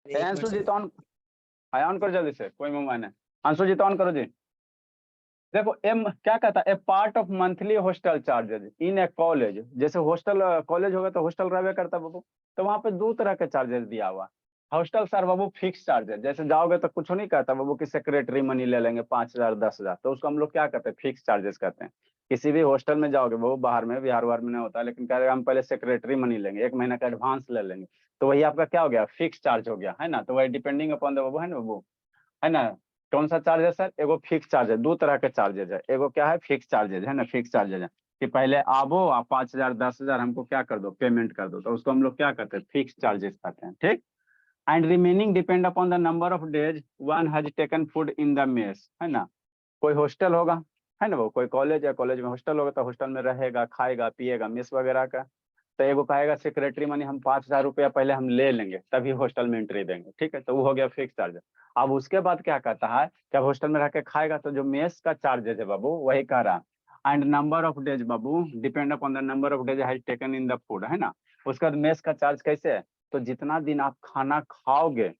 एक अंशु मिनट जी सर। तो ऑन करो जल्दी से, कोई मोबाइल है। अंशु जी तो ऑन करो जी। देखो एम क्या कहता है, a part of monthly hostel charges in a college. जैसे हॉस्टल कॉलेज होगा तो हॉस्टल रहबे करता है बाबू, तो वहां पे दो तरह के चार्जेस दिया हुआ। हॉस्टल सर बाबू फिक्स चार्जेस, जैसे जाओगे तो कुछ नहीं कहता बाबू कि सेक्रेटरी मनी ले लेंगे 5,000 10,000, तो उसको हम लोग क्या कहते हैं, फिक्स चार्जेस कहते हैं। किसी भी हॉस्टल में जाओगे बाबू, बाहर में बिहार वार में नहीं होता, लेकिन कह रहे हम पहले सेक्रेटरी मनी लेंगे, 1 महीना का एडवांस ले लेंगे, तो वही आपका क्या हो गया, फिक्स चार्ज हो गया, है ना। तो वही डिपेंडिंग अपॉन द बाबू, है ना बाबू, है ना। कौन सा चार्ज है सर, एगो फिक्स चार्ज है, दो तरह के चार्जेज है। एगो क्या है, फिक्स चार्जेज, है ना, फिक्स चार्जेज है कि पहले आवो आप 5,000 10,000 हमको क्या कर दो, पेमेंट कर दो, तो उसको हम लोग क्या करते हैं, फिक्स चार्जेस कहते हैं, ठीक। And remaining depend upon the number of days one has taken food in the mess, है ना। कोई हॉस्टल होगा, है ना वो, कोई कॉलेज है, कॉलेज में हॉस्टल होगा, तो हॉस्टल में रहेगा, खाएगा पिएगा, मेस वगैरह का। तो एगो कहेगा सेक्रेटरी मनी हम 5,000 रुपया पहले हम ले लेंगे तभी हॉस्टल में एंट्री देंगे, ठीक है, तो वो हो गया फिक्स चार्ज। अब उसके बाद क्या कहता है, जब हॉस्टल में रह के खाएगा तो जो मेस का चार्जेज है बाबू वही कह रहा है। And number of days Babu depend upon the number of days has taken in the food, है ना। उसका मेस का चार्ज कैसे है, तो जितना दिन आप खाना खाओगे,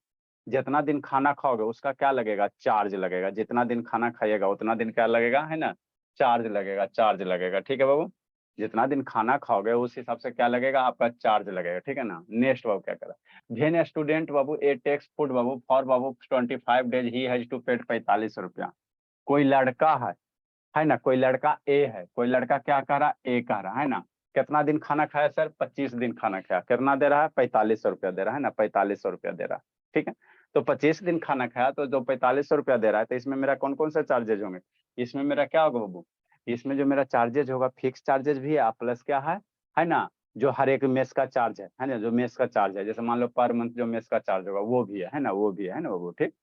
जितना दिन खाना खाओगे उसका क्या लगेगा, चार्ज लगेगा। जितना दिन खाना खाइएगा उतना दिन क्या लगेगा, है ना, चार्ज लगेगा, चार्ज लगेगा, ठीक है बाबू। जितना दिन खाना खाओगे उस हिसाब से क्या लगेगा, आपका चार्ज लगेगा, ठीक है ना। नेक्स्ट बाबू क्या करा, वेन स्टूडेंट बाबू ए टेक्स फूड बाबू फॉर बाबू 25 days he has to paid 45 रुपया। कोई लड़का है ना, कोई लड़का ए है, कोई लड़का क्या कह रहा, ए कह रहा है ना। कितना दिन खाना खाया सर, 25 दिन खाना खाया, कितना दे रहा है, 45 रुपया दे रहा है ना, 45 रुपया दे रहा है, ठीक है। तो 25 दिन खाना खाया तो जो 45 रुपया दे रहा है, तो इसमें मेरा कौन कौन से चार्जेज होंगे, इसमें मेरा क्या होगा बाबू, इसमें जो मेरा चार्जेज होगा फिक्स चार्जेज भी है, प्लस क्या है ना, जो हर एक मेस का चार्ज है ना, जो मेस का चार्ज है, जैसे मान लो पर मंथ जो मेस का चार्ज होगा वो भी है ना, वो भी है ना बाबू, ठीक।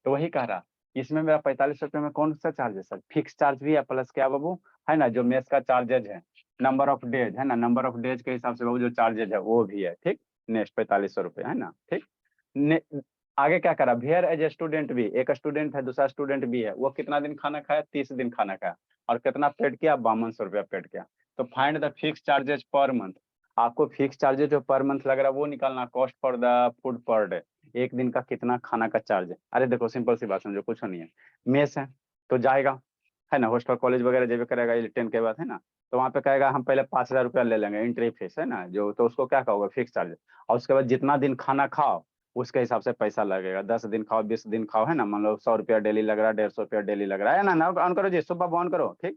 तो वही कह रहा, इसमें मेरा 45 रुपये में कौन सा चार्ज है सर, फिक्स चार्ज भी है, प्लस क्या बाबू, है ना, जो मेस का चार्जेज है, नंबर ऑफ डेज, है ना, नंबर ऑफ डेज के हिसाब से बाबू जो चार्जेज है वो भी है, ठीक। नेक्स्ट 4500 रुपये, है ना, ठीक। आगे क्या करा, वेयर एज ए स्टूडेंट भी, एक स्टूडेंट है दूसरा स्टूडेंट भी है, वो कितना दिन खाना खाया, 30 दिन खाना खाया, और कितना पेड किया, 5200 रुपया पेड किया। तो find the fix charges per month. आपको फिक्स चार्जेज जो पर मंथ लग रहा है वो निकालना, cost for the food per day, एक दिन का कितना खाना का चार्ज है। अरे देखो सिंपल सी बात समझो, कुछ नहीं है, मेस है तो जाएगा, है ना, हॉस्टल कॉलेज वगैरह जब करेगा 10 के बाद, है ना, तो वहाँ पे कहेगा हम पहले 5,000 रुपया ले लेंगे एंट्री फीस, है ना, जो तो उसको क्या कहोगे, फिक्स चार्ज। और उसके बाद जितना दिन खाना खाओ उसके हिसाब से पैसा लगेगा, 10 दिन खाओ 20 दिन खाओ, है ना, मान लो 100 रुपया डेली लग रहा है, 150 रुपया डेली लग रहा है ना। ऑन करो जी, सुबह ऑन करो, ठीक।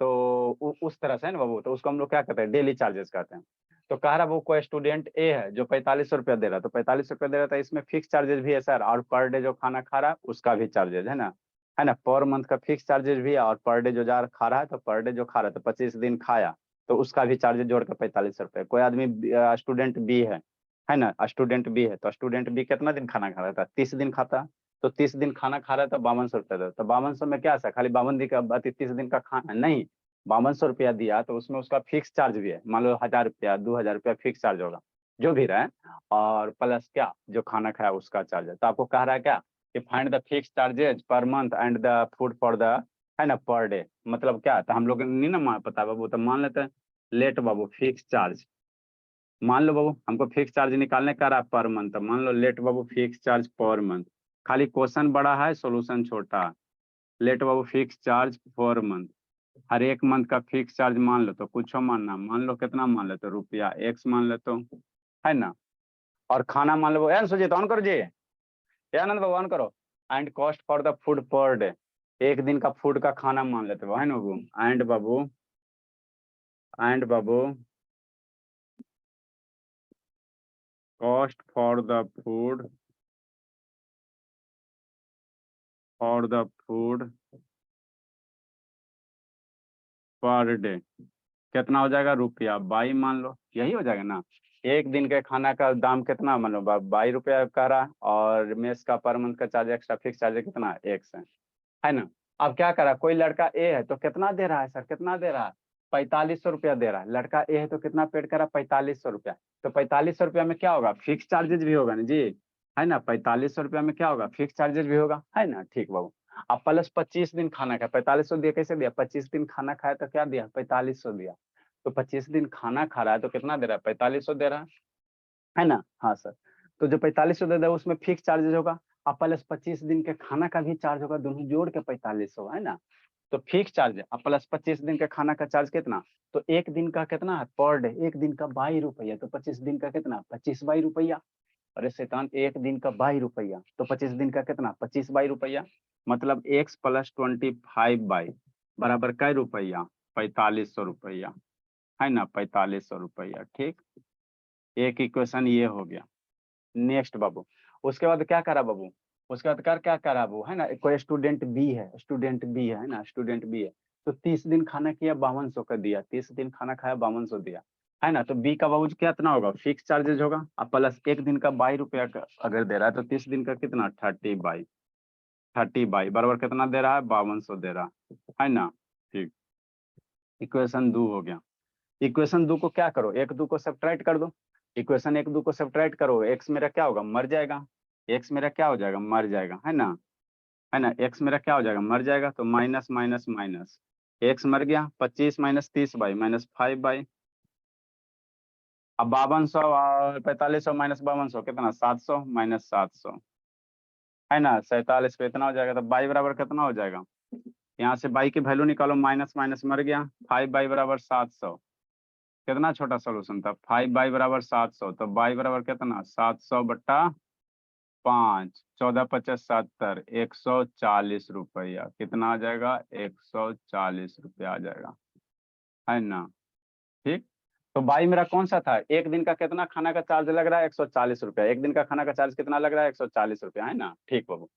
तो उस तरह से है ना बाबू, तो उसको हम लोग क्या कहते हैं, डेली चार्जेस कहते हैं। तो कह रहा वो कोई स्टूडेंट ए है जो 4500 रुपया दे रहा है, तो 4500 रुपया दे रहा था, इसमें फिक्स चार्जेस भी है सर, और पर डे जो खाना खा रहा है उसका भी चार्जेस, है ना, पर मंथ का फिक्स चार्जेस भी है, और पर डे जो जा खा रहा है, तो पर डे जो खा रहा है तो 25 दिन खाया तो उसका भी चार्जेस जोड़ कर 45 रुपये। कोई आदमी स्टूडेंट बी है ना, स्टूडेंट बी है, तो स्टूडेंट बी कितना दिन खाना खा रहा था, 30 दिन खाता, तो 30 दिन खाना खा रहा है तो 5200 रुपया था, तो 5200 में क्या सा खाली 52 दिन का 30 दिन का खाना नहीं, 5200 रुपया दिया तो उसमें उसका फिक्स चार्ज भी है, मान लो 1,000 रुपया 2,000 रुपया फिक्स चार्ज होगा जो भी रहे, और प्लस क्या जो खाना खाया उसका चार्ज है। तो आपको कह रहा है क्या कि find the fix charges per month and the food for the, है ना, पर डे। मतलब क्या, तो हम लोग नहीं ना पता बाबू, तो मान लेते हैं लेट बाबू फिक्स चार्ज, मान लो बाबू हमको फिक्स चार्ज निकालने का रहा पर मंथ, तो मान लो लेट बाबू फिक्स चार्ज पर मंथ, खाली क्वेश्चन बड़ा है सोल्यूशन छोटा है। लेट बाबू फिक्स चार्ज पर मंथ, हर एक मंथ का फिक्स चार्ज मान लो, तो कुछ मानना, मान लो कितना मान लो, तो रुपया एक्स मान लो, तो है ना, और खाना मान लो, एन सुजीत ऑन करो जी, आनंद बाबू ऑन करो। And cost for the food per day, एक दिन का फूड का खाना मान लेते हो, है ना बाबू, एंड बाबू cost for the food per day कितना हो जाएगा, रुपया 22 मान लो, यही हो जाएगा ना। एक दिन के खाना का दाम कितना मान लो, 22 रुपया कह रहा, और मेस का पर मंथ का चार्ज एक्स्ट्रा फिक्स चार्ज कितना एक से, है ना। अब क्या करा, कोई लड़का ए है तो कितना दे रहा है सर, कितना दे रहा है, 4500 रुपया दे रहा है। लड़का ए है तो कितना पेड करा, 4500 रुपया। तो 4500 रुपया में क्या होगा, फिक्स चार्जेस भी होगा ना जी, है ना, 4500 रुपया में क्या होगा, फिक्स चार्जेस भी होगा, है ना, ठीक बाबू। अब प्लस 25 दिन खाना खाया, 4500 दिया, कैसे दिया, 25 दिन खाना खाया तो क्या दिया, 4500 दिया। तो 25 दिन खाना खा रहा है तो कितना दे रहा है, 4500 दे रहा है ना, हाँ सर। तो जो 4500 दे दे उसमें फिक्स चार्जेज होगा, अब प्लस 25 दिन के खाना का भी चार्ज होगा, दोनों जोड़ के 4500 है ना। तो फिक्स चार्ज अब प्लस 25 दिन के खाना का चार्ज कितना, तो एक दिन का कितना है पर डे, एक दिन का 22 रुपया, तो 25 दिन का कितना 25 22 रुपया। अरे शैतान, एक दिन का 22 रुपया, तो 25 दिन का कितना 25 22 रुपया, मतलब एक्स प्लस 25 बराबर कै रुपया 4500 रुपया, है ना 4500 रुपया। ठीक, एक इक्वेशन ये हो गया। नेक्स्ट बाबू, उसके बाद क्या करा बाबू, उसके बाद कर क्या करा वो, है ना, कोई स्टूडेंट बी है, स्टूडेंट बी है ना, स्टूडेंट बी है, तो 30 दिन खाना किया 5200 का दिया, 30 दिन खाना खाया 5200 दिया, है ना। तो बी का बाबू कितना होगा, फिक्स चार्जेज होगा, अब प्लस एक दिन का 22 रुपया अगर दे रहा है, तो 30 दिन का कितना 30 बाई बराबर कितना दे रहा है 5200 दे रहा है ना। ठीक, इक्वेशन 2 हो गया। इक्वेशन 2 को क्या करो, एक दो को सब्ट्रैक्ट कर दो, इक्वेशन एक दो को सब्ट्रैक्ट करो, एक्स मेरा क्या होगा मर जाएगा, एक्स मेरा क्या हो जाएगा मर जाएगा, है ना, है ना, एक्स मेरा क्या हो जाएगा मर जाएगा, तो माइनस माइनस माइनस एक्स मर गया, 25 माइनस 30 बाई माइनस 5 बाई, अब 5200 और 4500 माइनस 5200 कितना 700 माइनस 700, है ना 47 पे इतना हो जाएगा, तो बाई बराबर कितना हो जाएगा, यहाँ से बाई की वैल्यू निकालो, माइनस माइनस मर गया, 5 बाई बराबर 700, कितना छोटा सोल्यूशन था, 5 बाई बराबर 700, तो बाई बराबर कितना 700/5, 14×5 = 70, 140 रुपया, कितना आ जाएगा 140 रुपया आ जाएगा, है ना। ठीक, तो बाई मेरा कौन सा था, एक दिन का कितना खाना का चार्ज लग रहा है 140 रुपया, एक दिन का खाना का चार्ज कितना लग रहा है 140 रुपया, है ना। ठीक बाबू,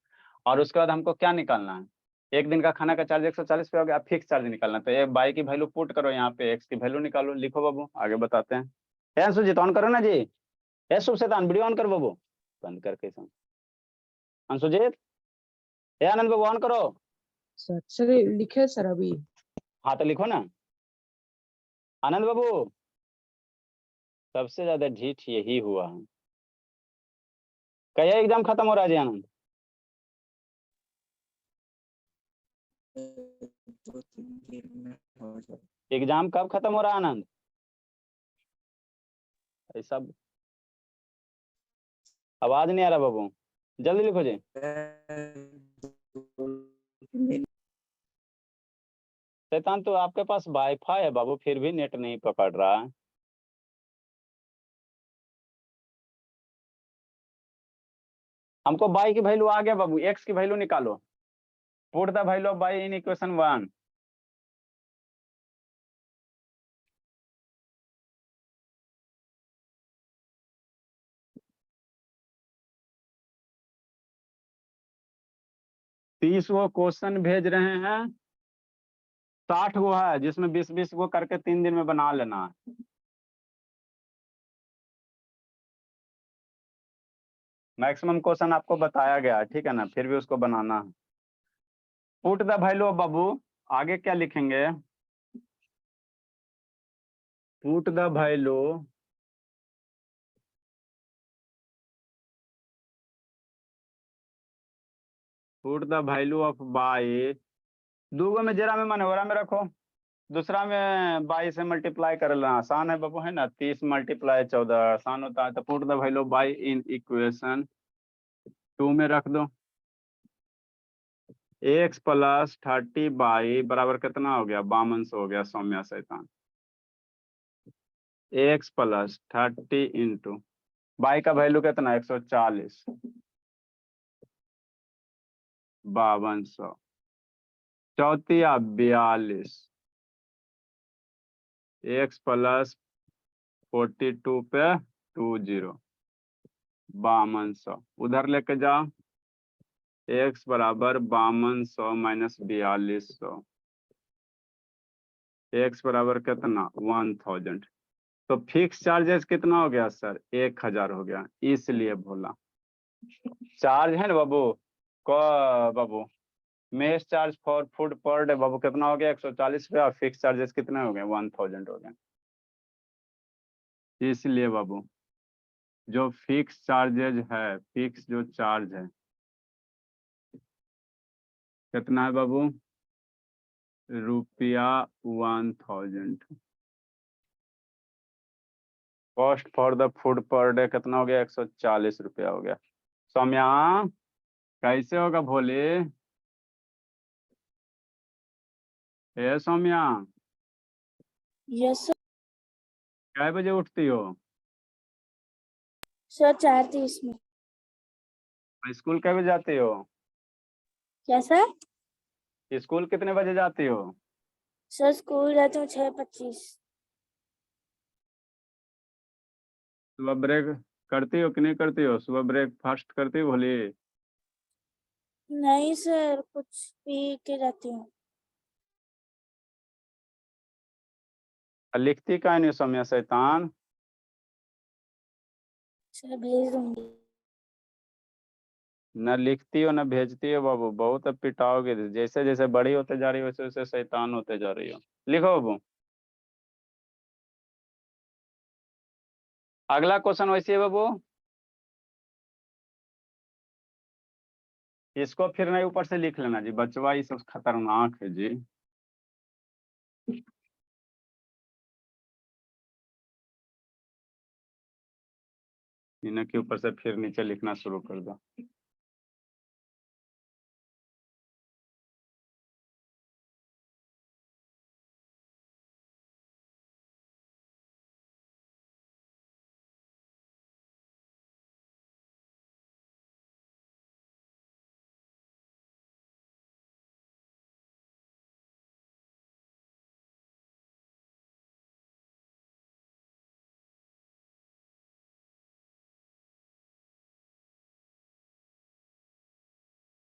और उसके बाद हमको क्या निकालना है, एक दिन का खाना का चार्ज 140 रुपया हो गया, अब फिक्स चार्ज निकालना है, तो ये बाई की वैल्यू पुट करो, यहाँ पे एक्स की वैल्यू निकालो, लिखो बाबू, आगे बताते हैं। ए सुजीत ऑन करो ना जी, ए शुभ शैतान वीडियो ऑन करो बाबू, बंद करके सुजीत, ए आनंद बाबू ऑन करो। सर सर लिखे सर अभी। हाँ तो लिखो ना आनंद बाबू, सबसे ज्यादा ढीठ यही हुआ है। क्या एग्जाम खत्म हो रहा है जी आनंद, एग्जाम कब खत्म हो रहा है आनंद, ऐसा आवाज नहीं आ रहा बाबू, जल्दी लिखो जी। शैतान, तो आपके पास वाईफाई है बाबू, फिर भी नेट नहीं पकड़ रहा है। हमको बाई की वैल्यू आ गया बाबू, एक्स की वैल्यू निकालो, put the value of y in equation 1। तीस गो क्वेश्चन भेज रहे हैं, 60 गो है, जिसमें 20 20 गो करके 3 दिन में बना लेना है। मैक्सिमम क्वेश्चन आपको बताया गया है, ठीक है ना, फिर भी उसको बनाना है। पुट द वैल्यू ऑफ बाबू, आगे क्या लिखेंगे, put the value put the value of by, दूगो में जरा में मनोरा में रखो, दूसरा में 22 से मल्टीप्लाई कर लेना आसान है बाबू, है ना, 30 × 14 आसान होता है, तो put the value by in equation 2 में रख दो, एक्स प्लस 30 बराबर कितना हो गया 5200 हो गया, सौम्या शैतान, एक्स प्लस 30 इंटू बाई का वैल्यू कितना 140, 5200, चौथिया 42, एक्स प्लस 42 पे 20, 5200 उधर लेके जाओ, एक्स बराबर 5200 माइनस 4200, एक्स बराबर कितना 1000, तो फिक्स चार्जेस कितना हो गया सर 1000 हो गया, इसलिए बोला चार्ज है ना बाबू, को बाबू mess charge for food per day बाबू कितना हो गया 140 रुपया, और फिक्स चार्जेस कितने हो गए 1000 हो गए, इसलिए बाबू जो फिक्स चार्जेज है, फिक्स जो चार्ज है कितना है बाबू रुपया 1000, cost for the food per day कितना हो गया? 140 रुपया हो गया। सौम्या कैसे होगा भोले? ए सौम्या, यस सर। कै बजे उठती हो? सर 4:30 में। स्कूल कै बजे जाती हो? क्या सर? स्कूल कितने बजे जाती हो? सर स्कूल जाती हूँ 6:25। सुबह ब्रेक करती हो कि नहीं करती हो? सुबह ब्रेकफास्ट करती हो भोली? नहीं सर, कुछ पी के जाती हूँ। लिखती का नहीं सौम्या शैतान? सर भेज दूंगी। न लिखती हो न भेजती हो बाबू, बहुत अब पिटाओगे। जैसे जैसे बड़ी होते जा रही हो वैसे वैसे शैतान होते जा रही हो। लिखो बाबू। अगला क्वेश्चन वैसे है बाबू, इसको फिर नहीं ऊपर से लिख लेना जी, बचवा ये सब खतरनाक है जी। इन्हें के ऊपर से फिर नीचे लिखना शुरू कर दो।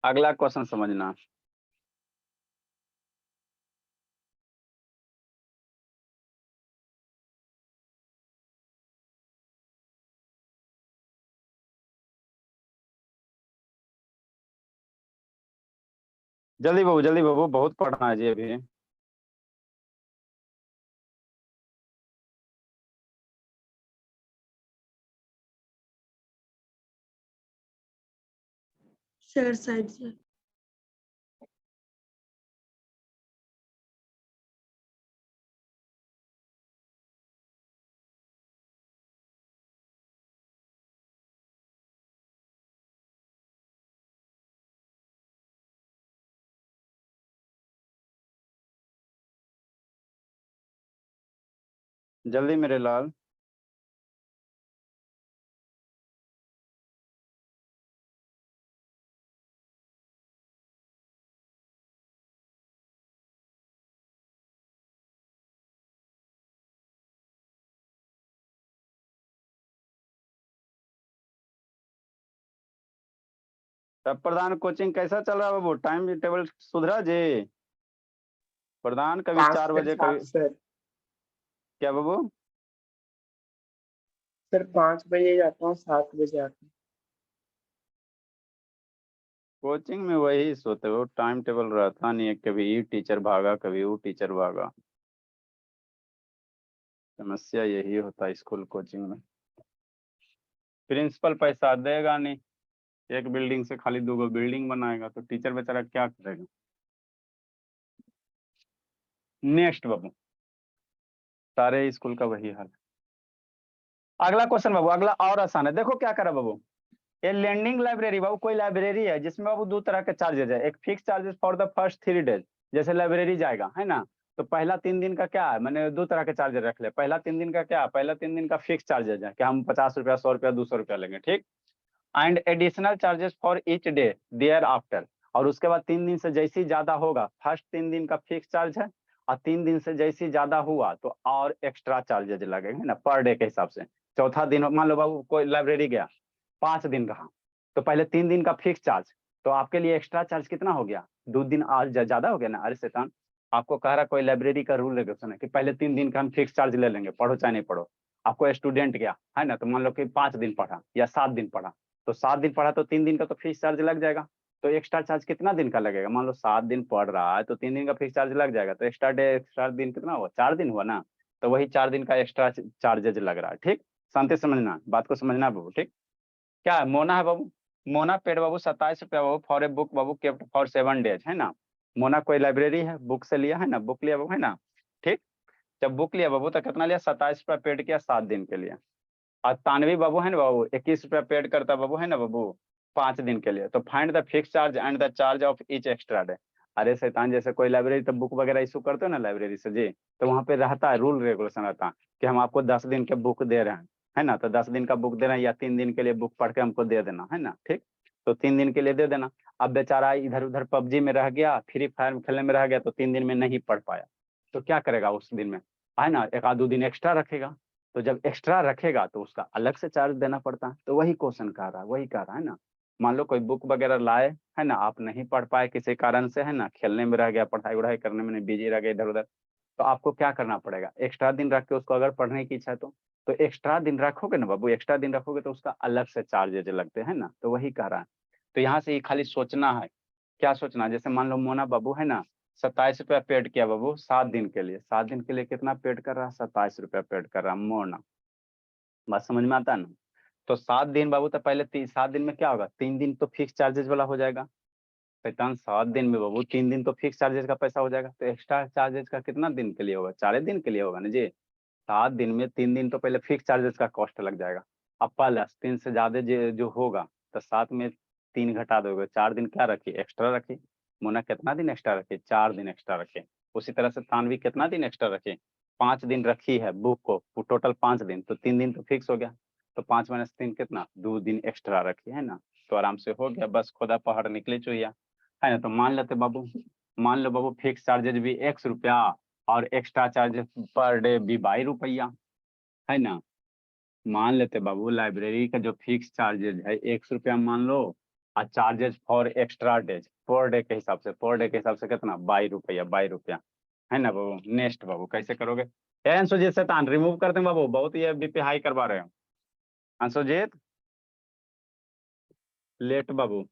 अगला क्वेश्चन समझना। जल्दी बाबू बहुत पढ़ना है जी अभी। शेयर साइड से। जल्दी मेरे लाल। तब प्रधान कोचिंग कैसा चल रहा है बाबू? टाइम टेबल सुधरा जी? प्रधान कभी 5 4 से बजे 7 कभी सर। क्या बाबू? सर 5 बजे जाता हूँ, 7 बजे आता हूँ। कोचिंग में वही सोते हो, टाइम टेबल रहता नहीं है, कभी ये टीचर भागा कभी वो टीचर भागा। समस्या यही होता है स्कूल कोचिंग में। प्रिंसिपल पैसा देगा नहीं, एक बिल्डिंग से खाली 2 बिल्डिंग बनाएगा, तो टीचर बेचारा क्या करेगा? नेक्स्ट बाबू, सारे स्कूल का वही हाल। अगला क्वेश्चन बाबू, अगला और आसान है। देखो क्या करा बाबू, ये लैंडिंग लाइब्रेरी बाबू, कोई लाइब्रेरी है जिसमें बाबू 2 तरह के चार्जेज है। एक fix charges for the first 3 days, जैसे लाइब्रेरी जाएगा है ना, तो पहला 3 दिन का क्या है, मैंने 2 तरह के चार्जेस रख ले। पहला 3 दिन का क्या, पहला 3 दिन का फिक्स चार्जेज है कि हम 50 रुपया 100 रुपया 200 रुपया लेंगे, ठीक। And additional charges for each day thereafter. और उसके बाद 3 दिन से जैसे ज्यादा होगा, फर्स्ट 3 दिन का फिक्स चार्ज है, और 3 दिन से जैसे ज्यादा हुआ तो और एक्स्ट्रा चार्जेज लगेंगे ना पर डे के हिसाब से। चौथा दिन मान लो बाबू कोई लाइब्रेरी गया 5 दिन रहा, तो पहले 3 दिन का फिक्स चार्ज, तो आपके लिए एक्स्ट्रा चार्ज कितना हो गया? 2 दिन आज ज्यादा हो गया ना। अरे शैतान, आपको कह रहा कोई लाइब्रेरी का रूल रेगुलेशन है कि पहले 3 दिन का हम फिक्स चार्ज ले लेंगे, पढ़ो चाहे नहीं पढ़ो। आपको स्टूडेंट गया है ना, तो मान लो कि 5 दिन पढ़ा या 7 दिन पढ़ा, तो 7 दिन पढ़ा तो 3 दिन का तो फिक्स चार्ज लग जाएगा। तो एक्स्ट्रा चार्ज कितना दिन का लगेगा? मान लो 7 दिन पढ़ रहा है तो 3 दिन का फिक्स चार्ज लग जाएगा, तो एक्स्ट्रा दिन कितना हुआ? 4 दिन हुआ ना, तो वही 4 दिन का एक्स्ट्रा चार्जेज लग रहा है, ठीक। शांति समझना, बात को समझना बाबू, ठीक। क्या है? मोना है बाबू, मोना पेड बाबू 27 रुपया बाबू फॉर ए बुक बाबू केप्ट फॉर 7 डेज, है ना। मोना कोई लाइब्रेरी है, बुक से लिया है ना, बुक लिया बाबू है ना, ठीक। जब बुक लिया बाबू तो कितना लिया? 27 रुपया पेड किया 7 दिन के लिए। और तानवी बाबू है ना बाबू 21 रुपया पेड करता बाबू है ना बाबू 5 दिन के लिए। तो find the fix charge and the charge of each extra day. अरे शैतान, जैसे कोई लाइब्रेरी तो बुक वगैरह इशू करते हो ना लाइब्रेरी से जी, तो वहाँ पे रहता है रूल रेगुलेशन रहता है कि हम आपको 10 दिन के बुक दे रहे हैं, है ना, तो 10 दिन का बुक दे रहे हैं या 3 दिन के लिए बुक पढ़ के हमको दे देना, है ना, ठीक। तो 3 दिन के लिए दे देना। अब बेचारा इधर उधर पबजी में रह गया, फ्री फायर खेलने में रह गया, तो 3 दिन में नहीं पढ़ पाया, तो क्या करेगा उस दिन में, है ना, 1 आध 2 दिन एक्स्ट्रा रखेगा। तो जब एक्स्ट्रा रखेगा तो उसका अलग से चार्ज देना पड़ता है। तो वही क्वेश्चन कह रहा है, वही कह रहा है ना। मान लो कोई बुक वगैरह लाए, है ना, आप नहीं पढ़ पाए किसी कारण से, है ना, खेलने में रह गया, पढ़ाई वढ़ाई करने में बिजी रह गया इधर उधर, तो आपको क्या करना पड़ेगा, एक्स्ट्रा दिन रख के उसको अगर पढ़ने की इच्छा है तो एक्स्ट्रा दिन रखोगे ना बाबू, एक्स्ट्रा दिन रखोगे तो उसका अलग से चार्जेज लगते हैं ना। तो वही कह रहा है। तो यहाँ से ही खाली सोचना है, क्या सोचना है, जैसे मान लो मोना बाबू है ना 27 रुपया पेड किया बाबू 7 दिन के लिए, 7 दिन के लिए कितना पेड कर रहा है, 27 रुपया पेड कर रहा है मोना। बात समझ में आता है ना। तो 7 दिन बाबू, तो पहले 7 दिन में क्या होगा, 3 दिन तो फिक्स चार्जेस वाला हो जाएगा शैतान, 7 दिन में बाबू 3 दिन तो फिक्स चार्जेस का पैसा हो जाएगा। तो एक्स्ट्रा चार्जेस का कितना दिन के लिए होगा, 4 दिन के लिए होगा ना जी। 7 दिन में 3 दिन तो पहले फिक्स चार्जेस का कॉस्ट लग जाएगा। अब प्लस 3 से ज्यादा जो होगा, तो 7 में 3 घटा दोगे, 4 दिन क्या रखी, एक्स्ट्रा रखी। मोना कितना दिन एक्स्ट्रा रखी, 4 दिन एक्स्ट्रा रखे। उसी तरह से तानवी कितना दिन एक्स्ट्रा रखी, 5 दिन रखी है बुक को, टोटल 5 दिन, तो 3 दिन तो फिक्स हो गया। तो 5 - 3 कितना, 2 दिन एक्स्ट्रा रखी, है ना। तो आराम से हो गया, बस खुदा पहाड़ निकले चुहिया, है ना। तो मान लेते बाबू, मान लो बाबू फिक्स चार्जेज भी ₹X और एक्स्ट्रा चार्जेस पर डे भी ₹22, है ना। मान लेते बाबू लाइब्रेरी का जो फिक्स चार्जेज है ₹X मान लो, और charges for extra days per day के हिसाब से, पर डे के हिसाब से कितना, ₹22, है ना बाबू। नेक्स्ट बाबू कैसे करोगे, अंशुजीत शैतान रिमूव कर दें बाबू, बहुत ये बीपी हाई करवा रहे हो। अंशुजीत लेट बाबू,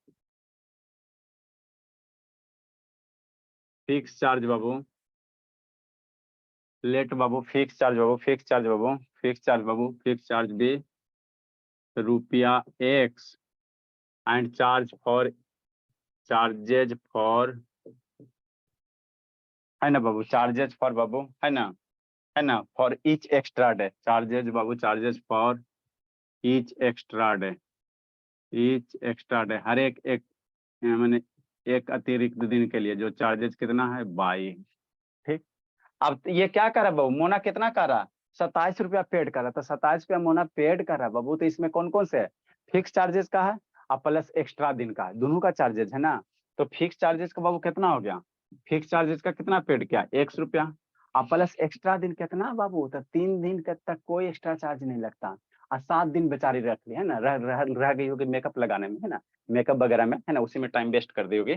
फिक्स चार्ज बाबू, लेट बाबू, फिक्स चार्ज बाबू, फिक्स चार्ज बाबू, फिक्स चार्ज बाबू, फिक्स चार्ज भी ₹X एंड चार्जेज फॉर, है ना बाबू, चार्जेज फॉर बाबू, है ना for each extra day, charges बाबू, charges for each extra day, each extra day, हर एक मैंने एक अतिरिक्त दिन के लिए जो चार्जेज कितना है 22, ठीक। अब ये क्या कर रहा है बाबू, मोना कितना कर रहा है, 27 रुपया पेड कर रहा है, तो 27 रुपया मोना पेड कर रहा है बाबू। तो इसमें कौन कौन से है, फिक्स चार्जेस का है और प्लस एक्स्ट्रा दिन का है, दोनों का चार्जेस है ना। तो फिक्स चार्जेस का बाबू कितना हो गया, फिक्स चार्जेस का कितना पेड किया, ₹X और प्लस एक्स्ट्रा दिन कितना बाबू, तो 3 दिन तक कोई एक्स्ट्रा चार्ज नहीं लगता। और 7 दिन बेचारी रख ली, है ना, रह गई होगी मेकअप लगाने में, है ना, मेकअप वगैरह में, है ना, उसी में टाइम वेस्ट कर दी होगी,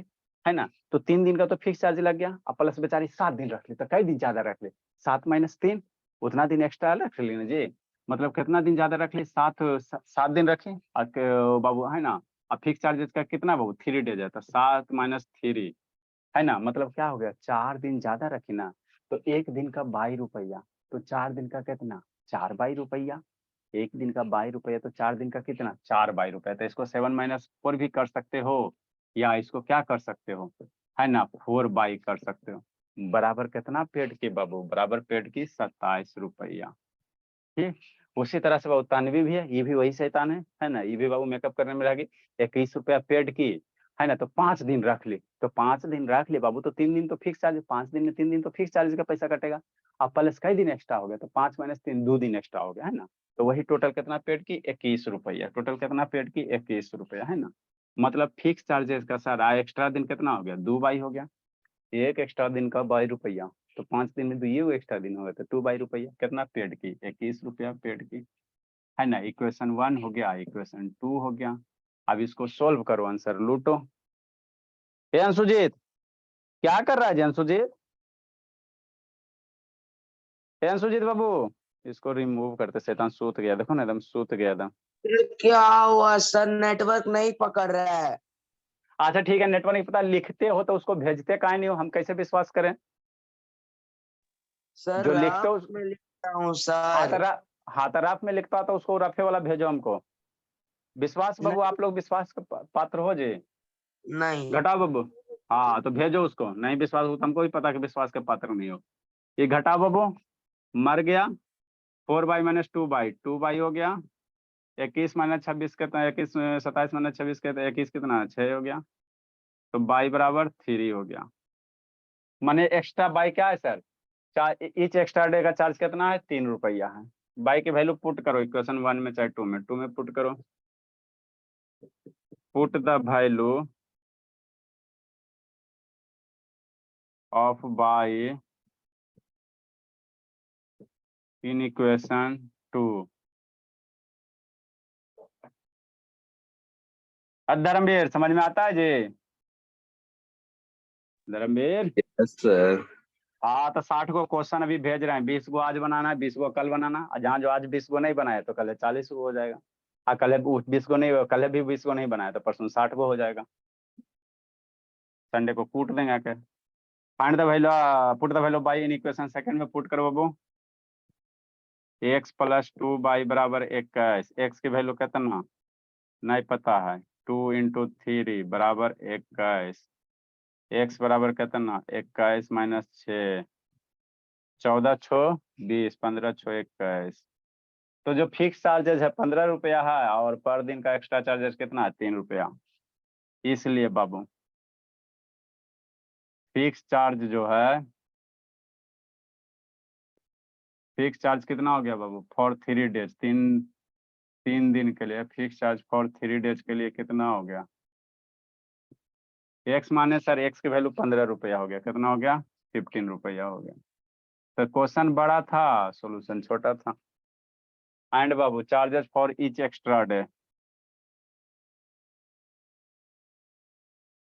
है ना। तो 3 दिन का तो फिक्स चार्ज लग गया, और प्लस बेचारी 7 दिन रख ली, तो कई दिन ज्यादा रख ली, 7 - 3 उतना दिन एक्स्ट्रा रख ली ना जी। मतलब कितना दिन ज्यादा रख ली, 7 दिन रखी और बाबू, है ना। अब फिक्स चार्जेस का कितना बाबू, 3 डेज है, तो 7 - 3, है ना, मतलब क्या हो गया, 4 दिन ज्यादा रखी ना। तो एक दिन का ₹22, तो 4 दिन का कितना, 4 ₹22, एक दिन का ₹22, तो 4 दिन का कितना, 4 ₹22। तो इसको 7 - 4 भी कर सकते हो, या इसको क्या कर सकते हो, है ना, 4 कर सकते हो। बराबर कितना पेड की बाबू, बराबर पेड की ₹27, ठीक। उसी तरह से बाबू तानवी भी है, ये भी वही शैतान है ना, ये भी बाबू मेकअप करने में लगी, ₹21 पेड की, है ना। तो 5 दिन रख ली, तो 5 दिन रख ली बाबू, तो 3 दिन तो फिक्स चार्ज, 5 दिन में 3 दिन तो फिक्स चार्ज का पैसा कटेगा। अब प्लस कई दिन एक्स्ट्रा हो गया, तो 5 - 3 2 दिन एक्स्ट्रा हो गया, है ना। तो वही टोटल कितना पेड की, ₹21, टोटल कितना पेड की, ₹21, है ना। मतलब फिक्स चार्जेस का सारा एक्स्ट्रा दिन कितना हो गया, 2 बाई हो गया, एक एक्स्ट्रा दिन का ₹22, तो 5 दिन में तो ये एक्स्ट्रा दिन हो गया, तो 2 ₹22 कितना पेड की, ₹21 पेड की, है ना। इक्वेशन 1 हो गया, इक्वेशन 2 हो गया। अब इसको सोल्व करो, आंसर लूटो। हे अंशुजीत क्या कर रहा है जी, अंशुजीत, हे अंशुजीत बाबू, इसको रिमूव करते, शैतान सूत गया, देखो ना एकदम सूत गया एकदम। क्या हुआ सर, नेटवर्क नहीं पकड़ रहा है। अच्छा ठीक है, नेटवर्क नहीं पता, लिखते हो तो उसको भेजते काहे नहीं हो, हम कैसे विश्वास करें, सर जो लिखते हो। रफ में लिखता हूँ हाँ सर। तो रफ में लिखता हो तो उसको रफे वाला भेजो हमको। विश्वास बाबू, नहीं, आप लोग विश्वास का पात्र हो जी, नहीं घटाओ बाबू। हाँ तो भेजो उसको, नहीं विश्वास हो तो हमको भी पता कि विश्वास के पात्र नहीं हो। ये घटाओ बाबू, मर गया, 4 - 2 2 हो गया, 21 माइनस 26 कितना, 21 27 माइनस 26 कितना, 21 कितना 6 हो गया, तो बाई बराबर 3 हो गया। माने एक्स्ट्रा बाई क्या है सर, ईच एक्स्ट्रा डे का चार्ज कितना है, 3 रुपया है। बाई की वैल्यू पुट करो इक्वेशन 1 में चाहे 2 में, 2 में पुट करो, put the value of y in equation 2। Dharmveer समझ में आता है जी? Dharmveer yes sir. हाँ, तो 60 को क्वेश्चन अभी भेज रहे हैं, 20 को आज बनाना है, 20 को कल बनाना, और जहाँ जो आज 20 को नहीं बनाया तो कल 40 को हो जाएगा। हाँ, कल 20 को नहीं, कल भी 20 को नहीं बनाया तो परसों 60 को हो जाएगा। संडे को कूट देंगे आकर। Find the value, put the value by in equation second में पुट करो बाबू। x प्लस 2 बाई बराबर 21, x की वैल्यू कितना नहीं पता है, 2 इंटू 3 बराबर 21, x बराबर कितना 21 माइनस 6, 14 छो 20, 15 छो 21। तो जो फिक्स चार्जेस है 15 रुपया है, और पर दिन का एक्स्ट्रा चार्जेस कितना है 3 रुपया। इसलिए बाबू फिक्स चार्ज जो है, फिक्स चार्ज कितना हो गया बाबू फॉर 3 डेज, 3 दिन के लिए फिक्स चार्ज फॉर 3 डेज के लिए कितना हो गया, एक्स माने सर एक्स की वैल्यू 15 रुपया हो गया, कितना हो गया 15 रुपया हो गया। तो क्वेश्चन बड़ा था, सॉल्यूशन छोटा था। And Babu charges for each extra day,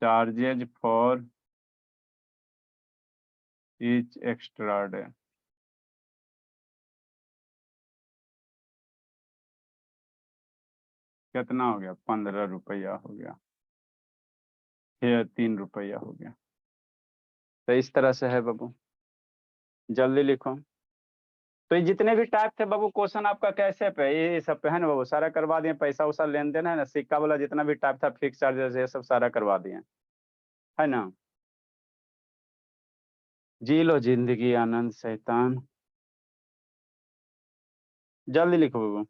charges for each extra day कितना हो गया 15 रुपया हो गया, फिर 3 रुपया हो गया। तो इस तरह से है बाबू, जल्दी लिखो। तो ये जितने भी टाइप थे बाबू क्वेश्चन आपका कैसे पे, ये सब पे है ना बाबू, सारा करवा दिए। पैसा उसा लेन देन है ना, सिक्का वाला जितना भी टाइप था, फिक्स चार्जेस, ये सब सारा करवा दिए, है ना। जी लो जिंदगी आनंद शैतान, जल्दी लिखो बाबू।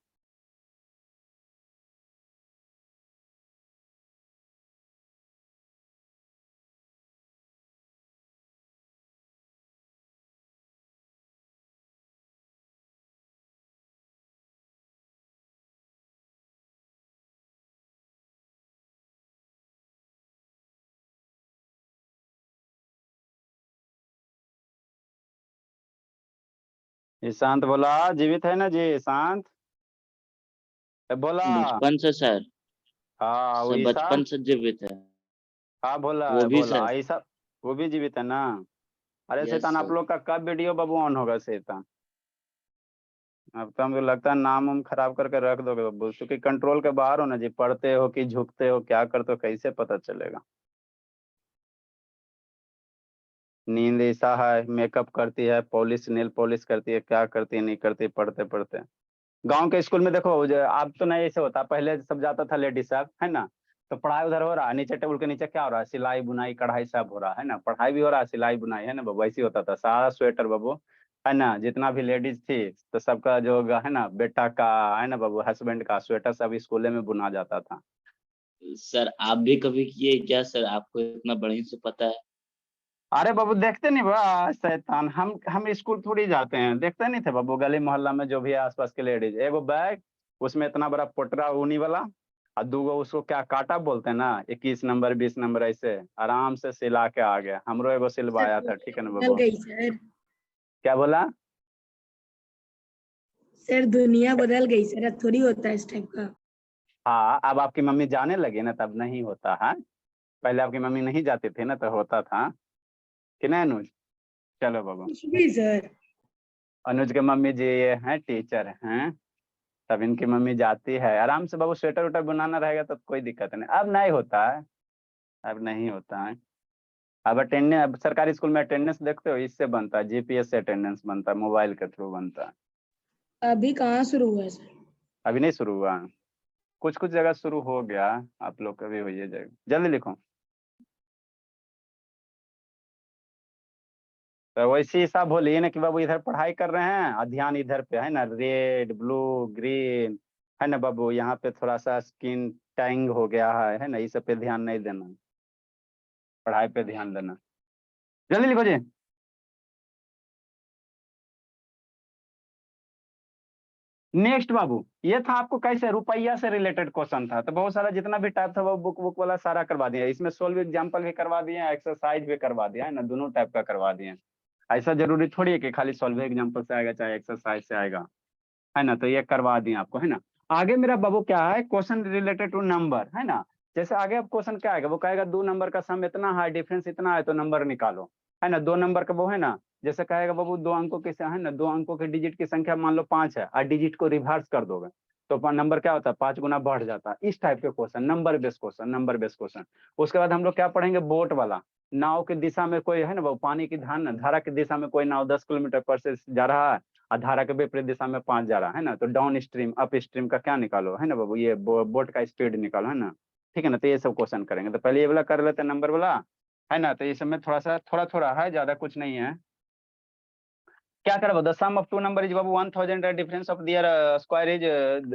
ईशांत बोला जीवित है ना जी, शांत बोला। बचपन से सर, हाँ वो सब ईशा, बचपन से जीवित है। हाँ बोला वो भी बोला सर। ईशा, वो भी जीवित है ना। अरे यस शैतान आप सर। लोग का कब वीडियो बाबू ऑन होगा शैतान? अब तो हमको लगता है नाम हम खराब करके रख दोगे बाबू, क्योंकि कंट्रोल के बाहर हो ना जी, पढ़ते हो कि झुकते हो, क्या करते हो कैसे पता चलेगा। नींद ऐसा है, मेकअप करती है, पॉलिश नेल पॉलिश करती है, क्या करती है नहीं करती, पढ़ते पढ़ते। गांव के स्कूल में देखो अब तो नहीं ऐसे होता, पहले सब जाता था लेडीज सब, है ना। तो पढ़ाई उधर हो रहा है, नीचे टेबल के नीचे क्या हो रहा है, सिलाई बुनाई कढ़ाई सब हो रहा है ना, पढ़ाई भी हो रहा है सिलाई बुनाई, है ना बाबू, ऐसे ही होता था। सारा स्वेटर बाबू, है ना, जितना भी लेडीज थी तो सबका जो है ना बेटा का, है ना बाबू, हस्बैंड का स्वेटर सब स्कूले में बुना जाता था। सर आप भी कभी किए क्या सर? आपको इतना बढ़िया से पता है। अरे बाबू देखते नहीं बा शैतान, हम स्कूल थोड़ी जाते हैं, देखते नहीं थे बाबू, गली मोहल्ला में जो भी है आसपास के लेडीज, एगो बैग उसमें इतना बड़ा पोटरा ऊनी वाला, और दूगो उसको क्या काटा बोलते हैं ना, 21 नंबर 20 नंबर ऐसे आराम से सिला के आ गया। हमरो एगो सिलवाया था, ठीक है ना बदल बाबू। गई सर। क्या बोला? सर दुनिया बदल गई सर, अब थोड़ी होता है इस टाइप का। हाँ अब आपकी मम्मी जाने लगी ना, तब नहीं होता है। पहले आपकी मम्मी नहीं जाती थी ना तो होता था कि नहीं अनुज? चलो बाबू, कुछ भी सर। अनुज के मम्मी जी ये हैं टीचर हैं, तब इनकी मम्मी जाती है आराम से बाबू, स्वेटर उटर बनाना रहेगा तो कोई दिक्कत नहीं। अब नहीं होता है, अब नहीं होता है। अब अटेंडेंस सरकारी स्कूल में अटेंडेंस देखते हो, इससे बनता है, जीपीएस से अटेंडेंस बनता है, मोबाइल के थ्रू बनता है। अभी कहाँ शुरू हुआ है सर? अभी नहीं शुरू हुआ, कुछ कुछ जगह शुरू हो गया, आप लोग का भी हो ही जाएगा। जल्दी लिखो। तो वैसे ही सब बोलिए ना कि बाबू इधर पढ़ाई कर रहे हैं और ध्यान इधर पे है ना, रेड ब्लू ग्रीन है ना बाबू, यहाँ पे थोड़ा सा स्किन टैंग हो गया है ना, इस सब पे ध्यान नहीं देना, पढ़ाई पे ध्यान देना। जल्दी लिखो जी। नेक्स्ट बाबू, ये था आपको कैसे रुपया से रिलेटेड क्वेश्चन था, तो बहुत सारा जितना भी टाइप था वो बुक वाला सारा करवा दिया, इसमें सोल्व एग्जाम्पल भी करवा दिए, एक्सरसाइज भी करवा दिया है ना, दोनों टाइप का करवा दिए। ऐसा जरूरी थोड़ी है कि खाली सोल्व एग्जाम्पल से आएगा चाहे एक्सरसाइज से आएगा, है ना, तो ये करवा दिए आपको, है ना। आगे मेरा बाबू क्या है, क्वेश्चन रिलेटेड टू नंबर, है ना। जैसे आगे अब क्वेश्चन क्या आएगा, वो कहेगा 2 नंबर का सम इतना है, डिफरेंस इतना है, तो नंबर निकालो, है ना। 2 नंबर का वो है ना, जैसे कहेगा बाबू 2 अंकों के है ना, 2 अंकों के डिजिट की संख्या मान लो 5 है, और डिजिट को रिवर्स कर दोगे तो नंबर क्या होता है, 5 गुना बढ़ जाता है। इस टाइप के question, number based question, number based question. उसके बाद हम लोग क्या पढ़ेंगे, बोट वाला, नाव की दिशा में कोई है ना वो पानी की धारा की दिशा में कोई नाव 10 किलोमीटर पर से जा रहा है, और धारा के विपरीत दिशा में 5 जा रहा है ना, तो डाउन स्ट्रीम अप स्ट्रीम का क्या निकालो, है ना बाबू, ये बोट का स्पीड निकालो, है ना। ठीक है ना, तो ये सब क्वेश्चन करेंगे, तो पहले ये वाला कर लेते हैं नंबर वाला, है ना। तो इस समय थोड़ा थोड़ा है, ज्यादा कुछ नहीं है। क्या करबो, the sum of 2 number is बाबू 1000, difference of their square is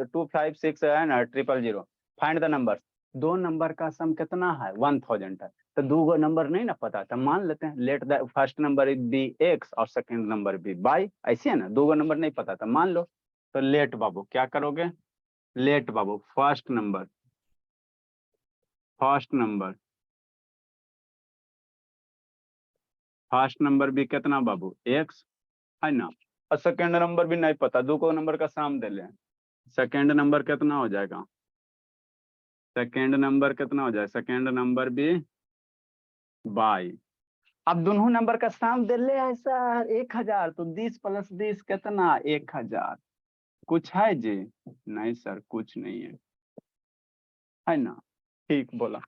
256 है ना 000। फाइंड द नंबर, 2 नंबर का सम कितना है 1000 है, तो 2 नंबर नहीं ना पता, तो मान लेते हैं let the first number is be x और सेकंड नंबर बी बाई, ऐसे है ना, 2 नंबर नहीं पता तो मान लो। तो लेट बाबू क्या करोगे, लेट बाबू फर्स्ट नंबर भी कितना बाबू एक्स, है ना, और सेकंड नंबर भी नहीं पता, 2 नंबर का सम दे ले, सेकंड नंबर कितना हो जाएगा, सेकंड नंबर भी बाई। अब दोनों नंबर का सम दे ले ऐसा 1000, तो 20 + 20 कितना 1000, कुछ है जी, नहीं सर कुछ नहीं है ना, ठीक बोला।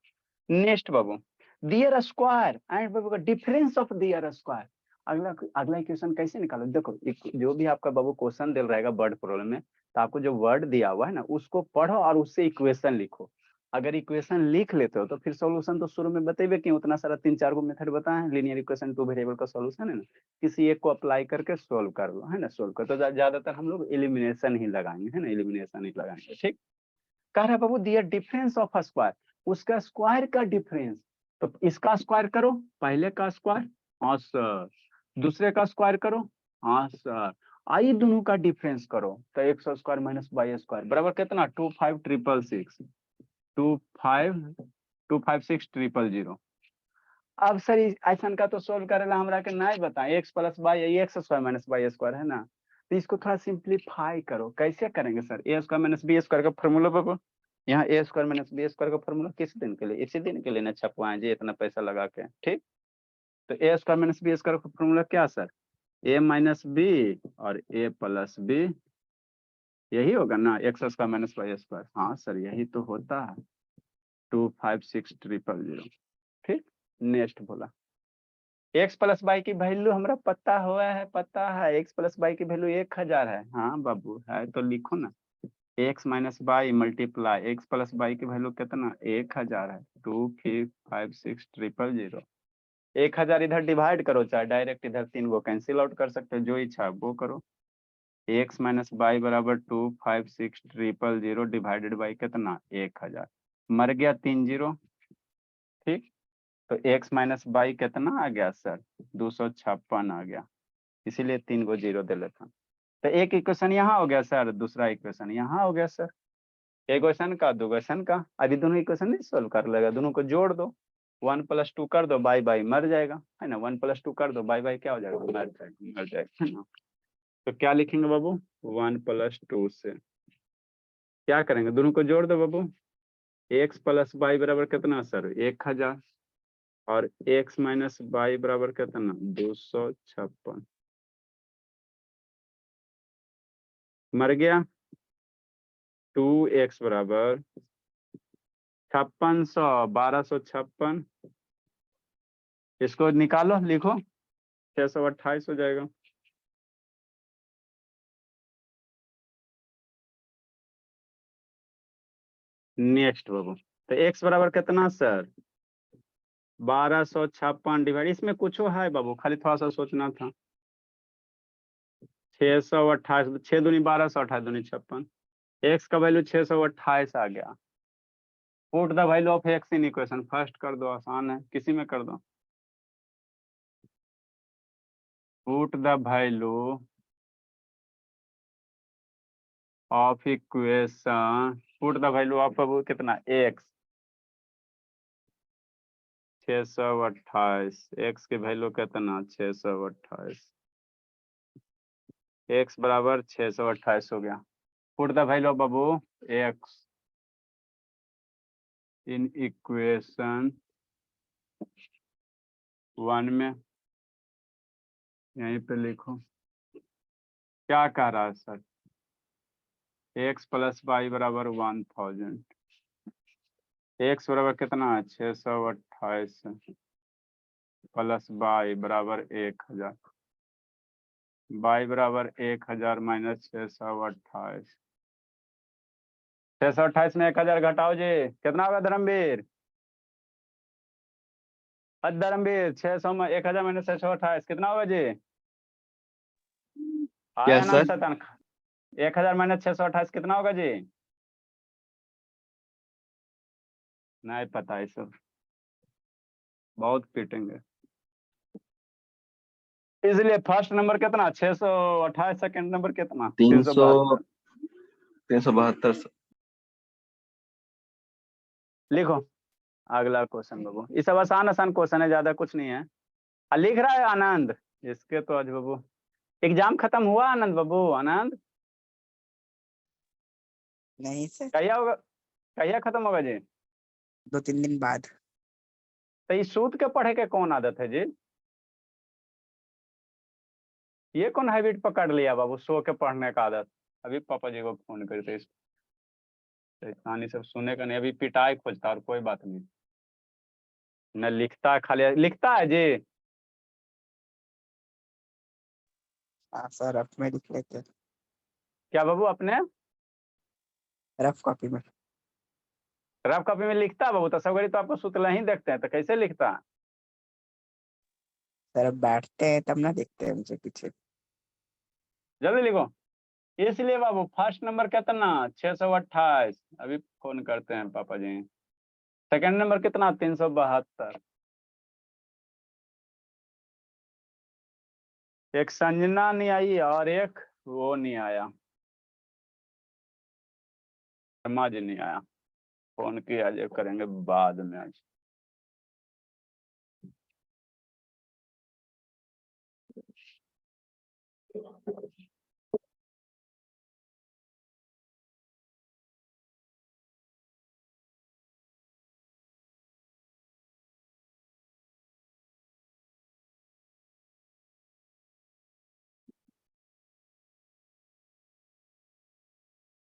नेक्स्ट बाबू, दियर स्क्वायर एंड बाबू का डिफरेंस ऑफ दियर स्क्वायर। अगला इक्वेशन कैसे निकालो, देखो जो भी आपका बाबू क्वेश्चन दिल रहेगा वर्ड प्रॉब्लम में, तो आपको जो वर्ड दिया हुआ है ना उसको पढ़ो और उससे इक्वेशन लिखो। अगर इक्वेशन लिख लेते हो तो फिर सॉल्यूशन तो शुरू में बतेबे कि उतना सारा 3-4 गो मेथड बताए हैं, लीनियर इक्वेशन 2 वेरिएबल का सॉल्यूशन है ना, किसी एक को अप्लाई करके सोल्व कर लो, है ना, सोल्व कर, तो ज्यादातर हम लोग एलिमिनेशन ही लगाएंगे, है ना, एलिमिनेशन ही लगाएंगे। ठीक, कह रहा है बाबू दियर डिफरेंस ऑफ स्क्वायर, उसका स्क्वायर का डिफरेंस, तो इसका स्क्वायर करो, पहले का स्क्वायर, हाँ सर, दूसरे का स्क्वायर करो, हाँ सर, आई दोनों का डिफरेंस करो, तो x square minus y square बराबर कितना 25666 25660। अब सर ऐसा का तो सोल्व करेला हमरा के नहीं बताए, x plus y x square minus y square है ना, तो इसको थोड़ा सिंप्लीफाई करो, कैसे करेंगे sir, a square minus b square का फॉर्मूला बाबू, यहाँ a square minus b square का फॉर्मूला किस दिन के लिए, इसी दिन के लिए ना छपवाएं जी इतना पैसा लगा के। ठीक, तो a square minus b square का फॉर्मूला क्या सर, ए माइनस बी और ए प्लस बी, यही होगा ना, x square minus y square, हाँ सर यही तो होता है 25660। ठीक, नेक्स्ट बोला, एक्स प्लस वाई की वैल्यू हमरा पता है, एक्स प्लस वाई की वैल्यू 1000 है, हाँ बाबू है तो लिखो ना, x minus y multiply x plus y की वैल्यू कितना 1000 है, 2566000। 1000 इधर डिवाइड करो, चाहे डायरेक्ट इधर 3 गो कैंसिल आउट कर सकते हो, जो इच्छा वो करो, एक्स माइनस वाई बराबर 25660 डिवाइडेड बाई कितना 1000, मर गया 3 0। ठीक, तो x माइनस बाई कितना आ गया सर 256 आ गया, इसीलिए 3 गो 0 दे लेता। तो एक इक्वेशन यहाँ हो गया सर, दूसरा इक्वेशन यहाँ हो गया सर, एक क्वेश्चन का 2 क्वेश्चन का, अभी दोनों इक्वेशन नहीं सोल्व कर लेगा, दोनों को जोड़ दो, 1 + 2 कर दो, बाई बाई मर जाएगा, है ना, 1 + 2 कर दो, बाई बाई क्या हो जाएगा, मर जाएगा, है ना। तो क्या लिखेंगे बाबू, 1 + 2 से क्या करेंगे, दोनों को जोड़ दो बाबू, एक्स प्लस वाई बराबर कितना सर 1000 और x माइनस वाई बराबर कितना 256, मर गया, 2x बराबर 5600 1256, इसको निकालो लिखो 628 हो जाएगा। नेक्स्ट बाबू, तो x बराबर कितना सर 1256 डिवाइड, इसमें कुछ है बाबू, खाली थोड़ा सा सोचना था, 628, 6 दूनी 12, 28 दूनी 56, एक्स का वैल्यू 628 आ गया। Put the value of x in equation, first कर दो, आसान है, किसी में कर दो। Put the value of equation, put the value of कितना एक्स 628, एक्स की वैल्यू कितना 628, एक्स बराबर 628 हो गया। Put the value of Babu x in equation 1 में, यहीं पे लिखो क्या कह रहा है सर, एक्स प्लस वाई बराबर 1000, एक्स बराबर कितना है 628 प्लस वाई बराबर 1000, वाई बराबर 1000 माइनस 628, 628 में 1000 घटाओ जी, कितना होगा धर्मवीर? धर्मवीर 600 में 1000 माइनस 628 कितना होगा जी? आया नाम सतन, 1000 माइनस 628 कितना होगा जी? नहीं पता है सब, बहुत पीटेंगे। इसलिए फर्स्ट नंबर कितना 628, सेकंड नंबर कितना 372। 372। लिखो अगला क्वेश्चन बाबू, ये सब आसान आसान क्वेश्चन है, ज्यादा कुछ नहीं है। लिख रहा है आनंद, इसके तो आज बाबू एग्जाम खत्म हुआ आनंद बाबू? आनंद नहीं सर, कहिया होगा, कहिया खत्म होगा जी? 2-3 दिन बाद। तो ये सूत के पढ़े के कौन आदत है जी? ये कौन हैबिट पकड़ लिया बाबू, सो के पढ़ने का आदत? अभी पापा जी को फोन करते, कहानी सब सुने का नहीं, अभी पिटाई खोजता और कोई बात नहीं, न लिखता है, खाली लिखता है जी। हाँ सर, रफ में लिख लेते हैं, क्या बाबू अपने रफ कॉपी में। रफ कॉपी में लिखता है बाबू? तो सब घड़ी तो आपको सुतला ही देखते हैं, तो कैसे लिखता है? सर अब बैठते हैं तब ना देखते हैं मुझे पीछे। जल्दी लिखो। इसलिए बाबू फर्स्ट नंबर कितना 628, अभी फोन करते हैं पापा जी। सेकंड नंबर कितना 372, एक संजना नहीं आई और एक वो नहीं आया, शर्मा जी नहीं आया, फोन किया जो करेंगे बाद में आज।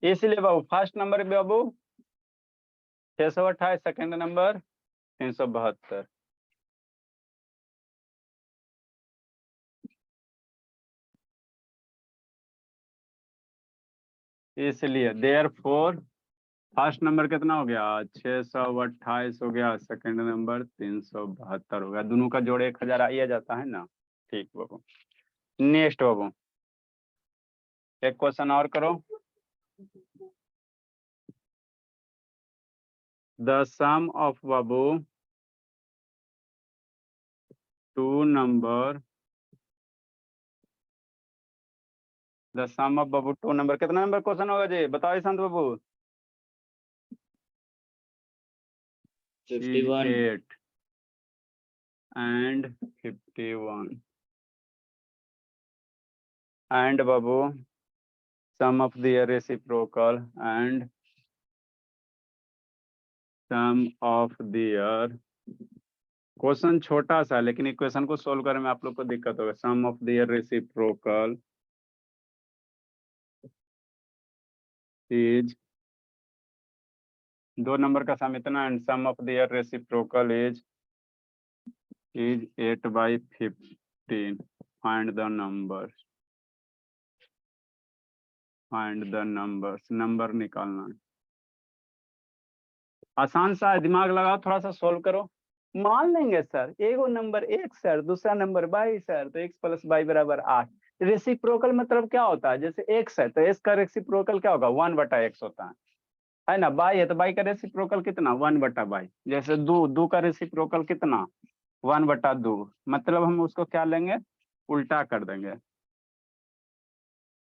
इसलिए बाबू फर्स्ट नंबर पे बाबू 628, सेकंड नंबर 372। इसलिए देयरफॉर फर्स्ट नंबर कितना हो गया 628 हो गया, सेकंड नंबर 372 हो गया, दोनों का जोड़ 1000 आ जाता है ना। ठीक बाबू, नेक्स्ट बाबू एक क्वेश्चन और करो। द सम ऑफ बाबू two number, the sum of बाबू टू नंबर, कितना नंबर क्वेश्चन होगा जी बताओ शांत बाबू? 51 8 and 51 and babu sum of their reciprocal and sum of their, question छोटा सा लेकिन इक्वेशन को सोल्व करने में आप लोग को दिक्कत होगा। Sum of their reciprocal is, दो नंबर का सम इतना, and sum of their reciprocal is 8/15। Find the number, find the numbers, number निकालना है। आसान सा है, दिमाग लगाओ थोड़ा सा, सोल्व करो। मान लेंगे सर एगो नंबर 1 सर, दूसरा नंबर 22 सर, तो x + y = 8, रेसिप्रोकल मतलब क्या होता है, जैसे एक्स है तो एक्स का रेसिप्रोकल क्या होगा, 1/x होता है ना। बाई है तो बाई का रेसिप्रोकल कितना, 1/बाई। जैसे दो का रेसिप्रोकल कितना, 1/2। मतलब हम उसको क्या लेंगे, उल्टा कर देंगे।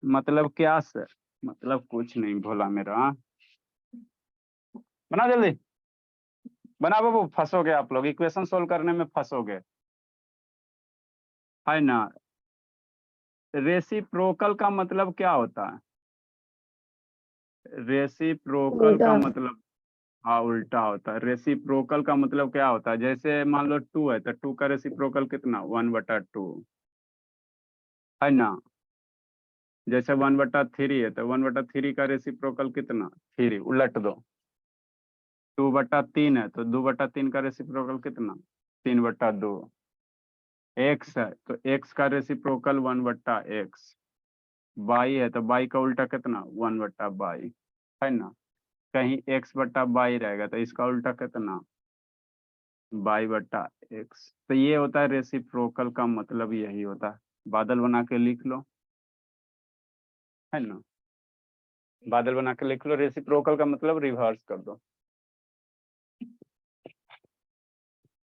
मतलब क्या सर, मतलब कुछ नहीं भोला मेरा। बना जल्दी, बना बाबू, फंसोगे आप लोग, इक्वेशन सोल्व करने में फंसोगे, है ना। रेसिप्रोकल का मतलब क्या होता है, रेसिप्रोकल का मतलब, हाँ उल्टा होता है। रेसिप्रोकल का मतलब क्या होता है, जैसे मान लो 2 है तो 2 का रेसिप्रोकल कितना, 1/2, है ना। जैसे 1/3 है तो 1/3 का रेसिप्रोकल कितना, 3, उलट दो। 2/3 है तो 2/3 का रेसिप्रोकल कितना, 3/2। एक्स है तो एक्स का रेसिप्रोकल 1/x। बाई है तो बाई का उल्टा कितना, 1/बाई, है ना। कहीं x/बाई रहेगा तो इसका उल्टा कितना, y/x। तो ये होता है रेसिप्रोकल का मतलब, यही होता है। बादल बना के लिख लो, है ना, बादल बना के लिख लो। रेसिप्रोकल का मतलब रिवर्स कर दो।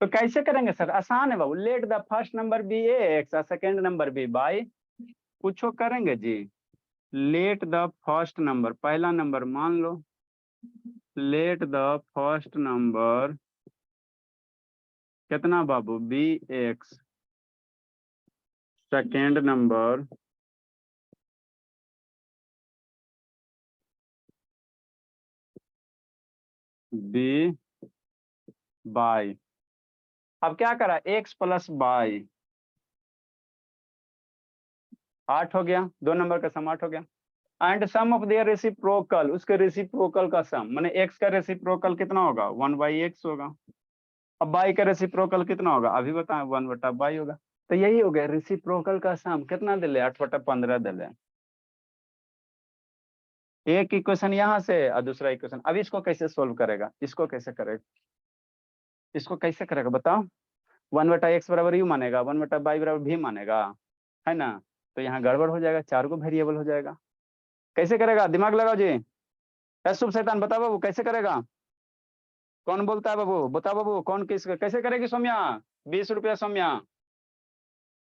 तो कैसे करेंगे सर, आसान है बाबू। Let the first number be x और सेकेंड नंबर बी बाई, पूछो करेंगे जी। लेट द फर्स्ट नंबर, पहला नंबर मान लो, लेट द फर्स्ट नंबर कितना बाबू, be X, second number be Y. अब क्या करा, एक्स प्लस बाई, 8 हो गया, दो नंबर का सम 8 हो गया। And sum of their reciprocal, उसके रेसिप्रोकल का सम, माने एक्स का रेसिप्रोकल कितना होगा, 1/x होगा। अब बाई का रेसिप्रोकल कितना होगा, अभी बताएं, 1/बाई होगा। तो यही हो गया रेसिप्रोकल का सम कितना दिले, 8/15 दिले। एक इक्वेशन यहाँ से और दूसरा इक्वेशन। अब इसको कैसे सोल्व करेगा, इसको कैसे करेगा, इसको कैसे करेगा बताओ। 1/x बराबर यू मानेगा, 1/बाई बराबर भी मानेगा, है ना। तो यहाँ गड़बड़ हो जाएगा, 4 को वेरिएबल हो जाएगा। कैसे करेगा, दिमाग लगाओ जी। शुभ शैतान बताओ बाबू कैसे करेगा, कौन बोलता है बाबू, बताओ बाबू कौन किस कैसे करेगी सौम्या। 20 रुपया सौम्या,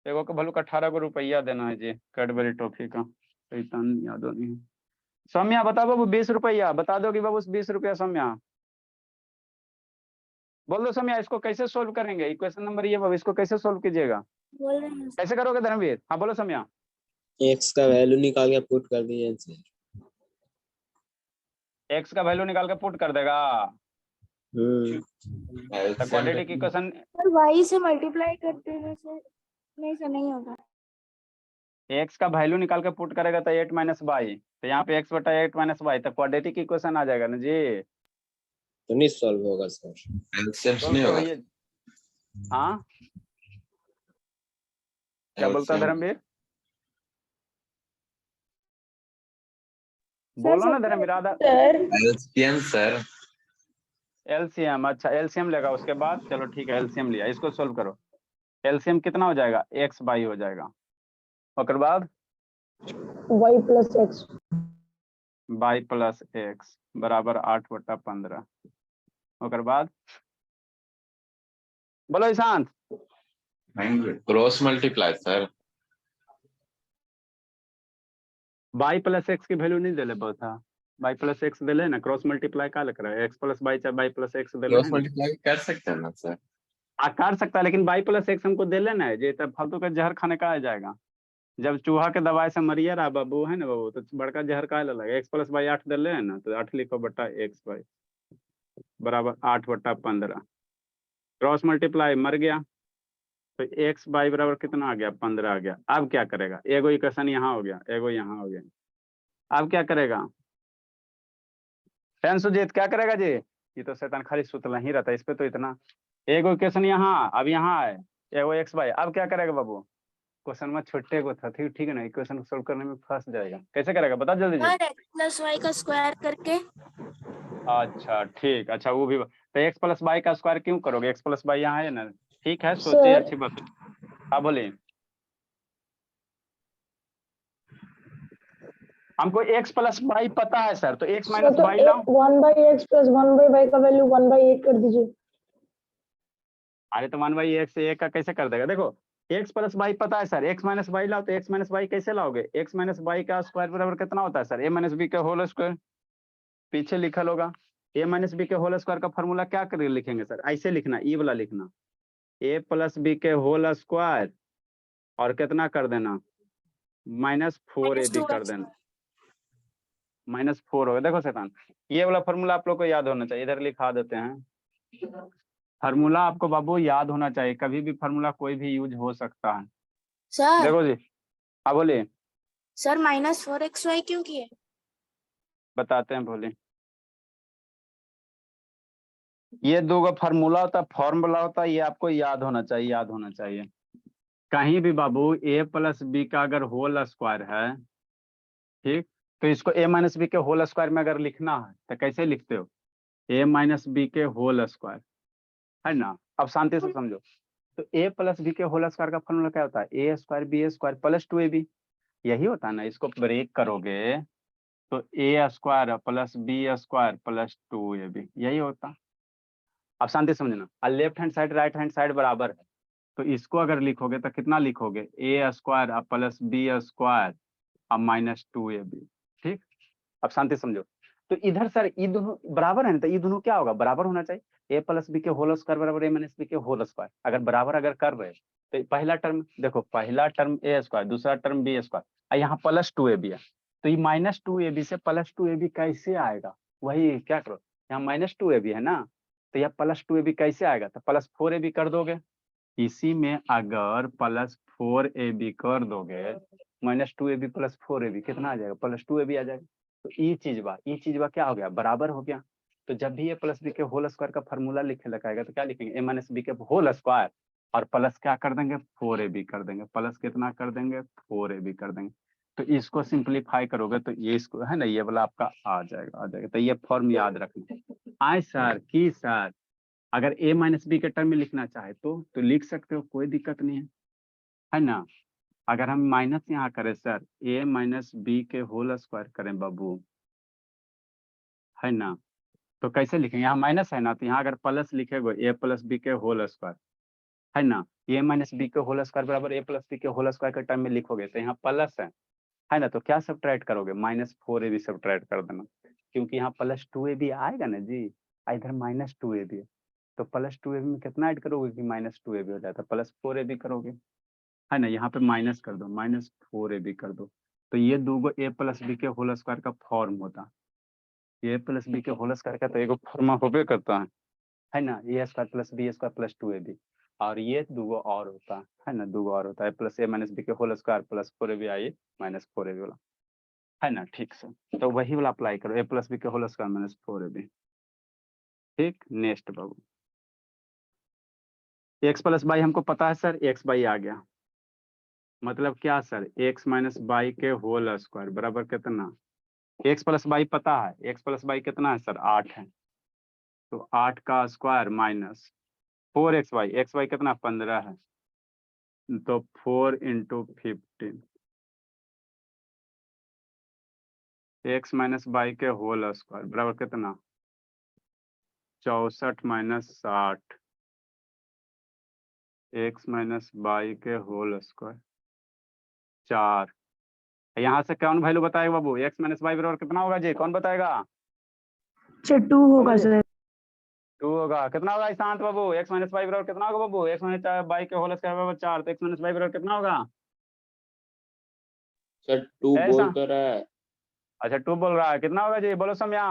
एगो के भलू का 18 को रुपया देना है जी, कैडबरी टॉफी का, शैतान याद नहीं है। सौम्या बताओ बाबू, 20 रुपया बता दो कि बाबू 20 रुपया सौम्या, बोल दो सौम्या। इसको कैसे सोल्व करेंगे, इक्वेशन नंबर ये बाबू, इसको कैसे सोल्व कीजिएगा, बोल रहे हैं कैसे करोगे धर्मवीर, हाँ बोलो सौम्या। एक्स का वैल्यू निकाल के पुट कर दिए आंसर। एक्स का वैल्यू निकाल के पुट कर देगा, क्वाड्रेटिक इक्वेशन। सर y से मल्टीप्लाई करते हैं सर, नहीं सर नहीं होगा। एक्स का वैल्यू निकाल के पुट करेगा तो 8 - बाई, तो यहाँ पे x/8 - बाई, तो क्वाड्रेटिक इक्वेशन आ जाएगा ना जी। तो नहीं सॉल्व होगा सर, एलसीएम नहीं होगा। हाँ क्या बोलता है धर्मवीर, बोलो ना धर्मवीर। आधा एलसीएम सर, एलसीएम, अच्छा एलसीएम लेगा उसके बाद, चलो ठीक है एलसीएम लिया, इसको सोल्व करो। एलसीएम कितना हो जाएगा, x बाई हो जाएगा, और बाद y plus x, by plus x बराबर 8/15, और बाद बोलो Ishant. Cross multiply sir. By plus x की वैल्यू नहीं दिले बहुत था, बाई प्लस एक्स दिले ना, क्रॉस मल्टीप्लाई का लग रहा है, एक्स प्लस बाई चाहे बाई प्लस एक्स दिले क्रॉस है ना। मल्टीप्लाई कर सकते हैं ना सर। कर सकता है, लेकिन बाई प्लस एक्स हमको दे लेना है जी, तब फालतू का जहर खाने का आ जाएगा। जब चूहा के दवाई से मरिए रहा बाबू, है ना बाबू, तो बड़का जहर का लगा, एक्स प्लस बाई 8 दिले है ना, तो 8 लिखो बटा एक्स बाई बराबर 8/15। क्रॉस मल्टीप्लाई मर गया, तो एक्स बाई बराबर कितना आ गया, 15 आ गया। अब क्या करेगा, एगो इक्वेशन यहाँ हो गया, एगो यहाँ हो गया। अब क्या करेगा फैन सुजीत, क्या करेगा जी, ये तो शैतान खाली सुतला ही रहता है, इस पे तो इतना। एगो इक्वेशन यहाँ, अब यहाँ है एगो एक्स बाई। अब क्या करेगा बाबू, क्वेश्चन में छोटे को था, ठीक है ना, इक्वेशन को सोल्व करने में फंस जाएगा। कैसे करेगा बता जल्दी जी। सर x प्लस y का स्क्वायर करके। अच्छा ठीक, अच्छा वो भी तो एक्स प्लस बाई का स्क्वायर क्यों करोगे, एक्स प्लस बाई यहाँ है ना, ठीक है सोचिए, अच्छी बात है। हाँ बोलिए। हमको x प्लस वाई पता है सर, तो x माइनस वाई लाओ। 1/x प्लस 1/y का वैल्यू 1/8 कर दीजिए। अरे तो 1/x से 1 का कैसे कर देगा? देखो x प्लस वाई पता है सर, x माइनस वाई लाओ, तो x माइनस वाई कैसे लाओगे? x माइनस वाई का स्क्वायर बराबर कितना होता है सर? a माइनस बी का होल स्क्वायर, पीछे लिखल होगा। a माइनस बी के होल स्क्वायर का फॉर्मूला क्या कर लिखेंगे सर? ऐसे लिखना, ई वाला लिखना, a प्लस बी के होल स्क्वायर और कितना कर देना? -4ab कर देना, -4 होगा। देखो शैतान, ये वाला फॉर्मूला आप लोग को याद होना चाहिए, इधर लिखा देते हैं। फार्मूला आपको बाबू याद होना चाहिए, कभी भी फार्मूला कोई भी यूज हो सकता है। सर देखो जी, हाँ बोलिए। सर -4xy क्यों किए? बताते हैं, बोलिए। ये दो का फार्मूला होता है, फॉर्मूला होता है, ये आपको याद होना चाहिए, याद होना चाहिए। कहीं भी बाबू a प्लस बी का अगर होल स्क्वायर है, ठीक, तो इसको a माइनस बी के होल स्क्वायर में अगर लिखना है तो कैसे लिखते हो? a माइनस बी के होल स्क्वायर, है ना? अब शांति से समझो, तो a प्लस बी के होल स्क्वायर का फॉर्मूला क्या होता है? a square b square plus 2ab, यही होता है ना। इसको ब्रेक करोगे तो a square plus b square plus 2ab, यही होता। अब शांति समझना, और left hand side right hand side बराबर है, तो इसको अगर लिखोगे तो कितना लिखोगे? a square plus b square और -2ab, ठीक। अब शांति समझो, तो इधर सर ये दोनों बराबर है ना, तो ये दोनों क्या होगा? बराबर होना चाहिए। a प्लस बी के होल स्क्वायर बराबर a माइनस बी के होल स्क्वायर, अगर बराबर अगर कर रहे तो पहला टर्म देखो, पहला टर्म a स्क्वायर, दूसरा टर्म b स्क्वायर, और यहाँ +2ab है, तो ये -2ab से +2ab कैसे आएगा? वही क्या करो, यहाँ -2ab है ना, तो यह +2ab कैसे आएगा? तो +4ab कर दोगे। इसी में अगर +4ab कर दोगे, -2ab + 4ab कितना आ जाएगा? +2ab आ जाएगा। तो ये चीज बा क्या हो गया? बराबर हो गया। तो जब भी a प्लस बी के होल स्क्वायर का फॉर्मूला लिखे लगाएगा तो क्या लिखेंगे? a माइनस बी के होल स्क्वायर और प्लस क्या कर देंगे? 4ab कर देंगे। प्लस कितना कर देंगे? 4ab कर देंगे। तो इसको सिंप्लीफाई करोगे तो ये इसको है ना, ये वाला आपका आ जाएगा। तो ये फॉर्म याद रखना। आए सर की सर, अगर a माइनस बी के टर्म में लिखना चाहे तो लिख सकते हो, कोई दिक्कत नहीं है ना। अगर हम माइनस यहाँ करें सर, a माइनस बी के होल स्क्वायर करें बाबू, है ना, तो कैसे लिखेंगे? यहाँ माइनस है ना, तो यहाँ अगर प्लस लिखेगो a प्लस बी के होल स्क्वायर, है ना, a माइनस बी के होल स्क्वायर बराबर a प्लस बी के होल स्क्वायर के टर्म में लिखोगे तो यहाँ प्लस है ना, तो क्या सब्ट्रैक्ट करोगे? -4ab सब्ट्रैक्ट कर देना, क्योंकि यहाँ +2ab आएगा ना जी, इधर -2ab है, तो +2ab में कितना ऐड करोगे कि -2ab हो जाता है? +4ab करोगे, है ना, यहाँ पे माइनस कर दो, -4ab कर दो। तो ये दूगो a प्लस बी के होल स्क्वायर का फॉर्म होता है। a प्लस बी के होल स्क्वायर का तो एगो फॉर्म होबे करता है ना, a square plus b square plus 2ab, और ये दूगो और होता है ना, दूगो और होता है, प्लस a माइनस बी के होल स्क्वायर प्लस 4ab आई -4ab वाला, है ना। ठीक से, तो वही वाला अप्लाई करो, a प्लस बी के होल स्क्वायर -4ab। ठीक, next Babu, x plus by हमको पता है सर, x बाई आ गया, मतलब क्या सर? x माइनस बाई के होल स्क्वायर बराबर कितना? x प्लस बाई पता है, x प्लस बाई कितना है सर? 8 है, तो 8 का स्क्वायर माइनस 4xy, xy कितना? 15 है, तो 4 × 15, x माइनस बाई के होल स्क्वायर बराबर कितना? 64 माइनस 60, x माइनस बाई के होल स्क्वायर 4। यहाँ से कौन वैल्यू बताएगा बाबू? x माइनस बाई बराबर कितना होगा जी? कौन बताएगा? सर 2 होगा सर। 2 होगा। कितना होगा ईशांत बाबू? x माइनस बाई बराबर कितना होगा बाबू? x माइनस बाई के होल स्क्वायर बराबर 4, तो x माइनस बाई बराबर कितना होगा? सर 2 ऐसा? बोल तो रहा है। अच्छा 2 बोल रहा है, कितना होगा जी? बोलो समया,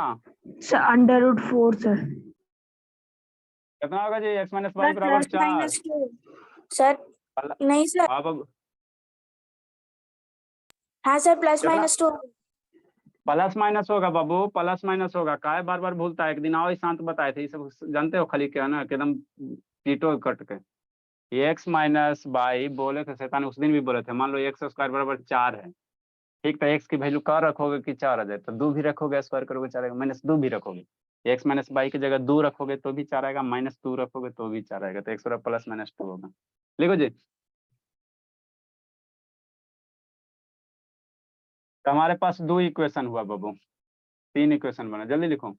सर √4 सर। कितना होगा जी? x माइनस बाई बराबर 4। सर नहीं सर, हाँ बाबू, हाँ सर प्लस कितना? -2। प्लस माइनस होगा बाबू, प्लस माइनस होगा। काय बार बार भूलता है? एक दिन आओ शांत बताए थे, ये सब जानते हो खाली क्या ना, एकदम टीटो कट के। x माइनस बाई बोले थे शैतान, उस दिन भी बोले थे, मान लो x स्क्वायर बराबर 4 है, ठीक, तो x की वैल्यू का रखोगे कि 4 आ जाए? तो 2 भी रखोगे, स्क्वायर करोगे 4 आएगा, -2 भी रखोगे, x माइनस बाई की जगह 2 रखोगे तो भी 4 आएगा, -2 रखोगे तो भी 4 आएगा, तो x बराबर +-2 होगा। लिखो जी, तो हमारे पास 2 इक्वेशन हुआ बाबू, 3 इक्वेशन बना। जल्दी लिखो।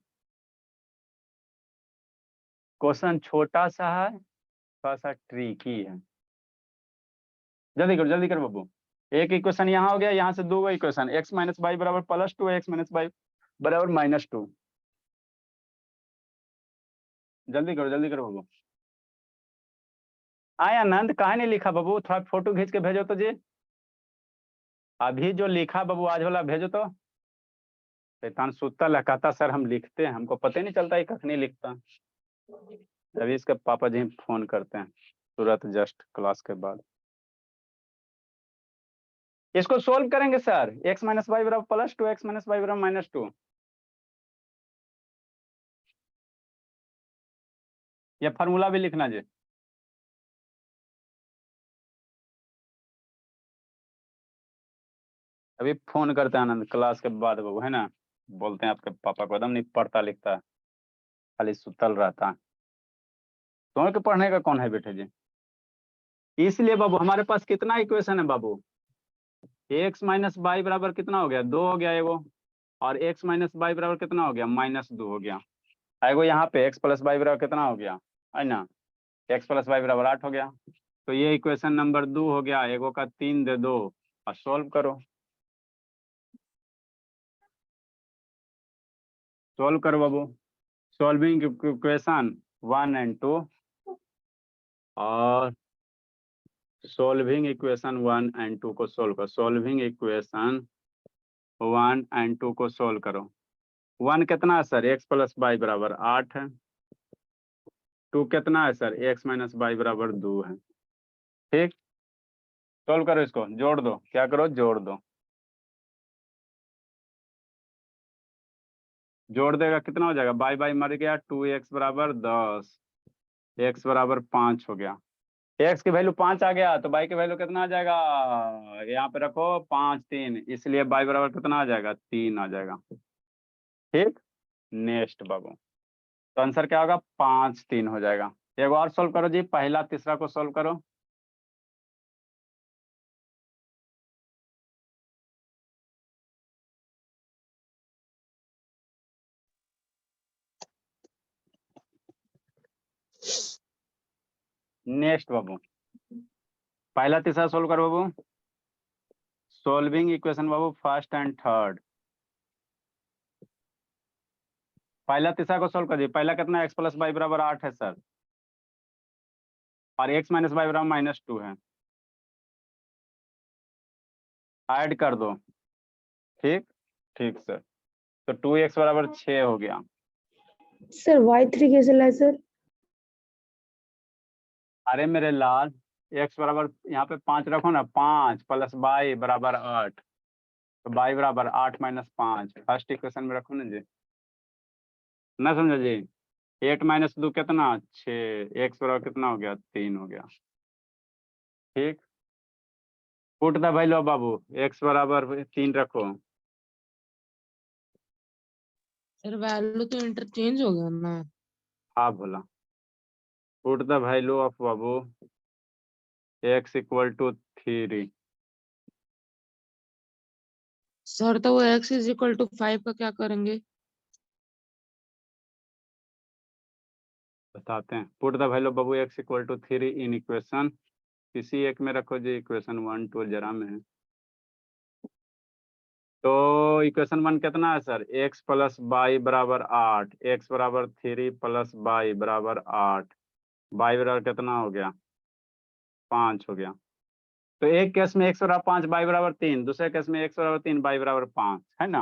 क्वेश्चन छोटा सा है, थोड़ा सा ट्रिकी है। जल्दी करो बाबू। एक इक्वेशन यहाँ हो गया, यहाँ से 2 इक्वेशन, x माइनस वाई बराबर +2, x माइनस वाई बराबर -2। जल्दी करो बाबू। आनंद काहे नहीं लिखा बाबू? थोड़ा फोटो खींच के भेजो तो जी। अभी जो लिखा बाबू आज वाला भेजो तो। शैतान सुतल है, कहता सर हम लिखते हैं, हमको पता ही नहीं चलता है कखनी लिखता। अभी इसके पापा जी फोन करते हैं तुरंत जस्ट क्लास के बाद। इसको सोल्व करेंगे सर। x माइनस वाई बराबर +2, x माइनस वाई बराबर -2। ये फार्मूला भी लिखना जी। अभी फोन करते हैं आनंद क्लास के बाद बाबू, है ना। बोलते हैं आपके पापा को एकदम नहीं पढ़ता लिखता, खाली सुतल रहता। तो के पढ़ने का कौन है बेटे जी? इसलिए बाबू हमारे पास कितना इक्वेशन है बाबू? x माइनस वाई बराबर कितना हो गया? 2 हो गया एगो, और x माइनस वाई बराबर कितना हो गया? -2 हो गया। एगो यहाँ पे x प्लस वाई बराबर कितना हो गया, है ना, x प्लस वाई बराबर 8 हो गया। तो ये इक्वेशन नंबर 2 हो गया। एगो का 3 दे दो और सोल्व करो। सोल्व करो बाबू। सॉल्विंग इक्वेशन 1 and 2 और सॉल्विंग इक्वेशन 1 and 2 को सोल्व करो। सॉल्विंग इक्वेशन 1 and 2 को सोल्व करो। 1 कितना है सर? x प्लस वाई बराबर 8 है। 2 कितना है सर? x माइनस वाई बराबर 2 है। ठीक, सोल्व करो, इसको जोड़ दो। क्या करो? जोड़ दो। जोड़ देगा कितना हो जाएगा? बाई बाई मर गया, 2x बराबर 10, x बराबर 5 हो गया। x की वैल्यू 5 आ गया तो y की वैल्यू कितना आ जाएगा? यहाँ पे रखो 5 3, इसलिए y बराबर कितना आ जाएगा? 3 आ जाएगा। ठीक, नेक्स्ट बाबू। तो आंसर क्या होगा? 5 3 हो जाएगा। एक और सोल्व करो जी, पहला तीसरा को सोल्व करो। नेक्स्ट बाबू, पहला तीसरा सोल्व करो बाबू। सोल्विंग इक्वेशन बाबू फर्स्ट एंड थर्ड। पहला तीसरा को सोल्व कर दिए। पहला कितना? x प्लस वाई बराबर 8 है सर, और x माइनस वाई बराबर -2 है। ऐड कर दो। ठीक ठीक सर। तो 2x बराबर 6 हो गया। सर y3 कैसे लाए सर? अरे मेरे लाल, x बराबर यहाँ पे 5 रखो ना। 5 प्लस वाई बराबर 8, तो वाई बराबर 8 - 5 फर्स्ट इक्वेशन में रखो ना जी। ना समझा जी? 8 - 2 कितना? 6। x बराबर कितना हो गया? 3 हो गया। ठीक, put the value Babu. x बराबर 3 रखो। सर वैल्यू तो इंटरचेंज हो गया ना। हाँ बोला। Put the value of Babu x = 3। Sir तो वो x = 5 का क्या करेंगे? बताते हैं। Put the value Babu x = 3 in equation, किसी एक में रखो जी। इक्वेशन 1 2 जरा में है। तो इक्वेशन 1 कितना है सर? x प्लस वाई बराबर 8, x बराबर 3 प्लस वाई बराबर 8, वाई बराबर कितना हो गया? 5 हो गया। तो एक केस में x बराबर 5, वाई बराबर 3, दूसरे केस में x बराबर 3, वाई बराबर 5, है ना।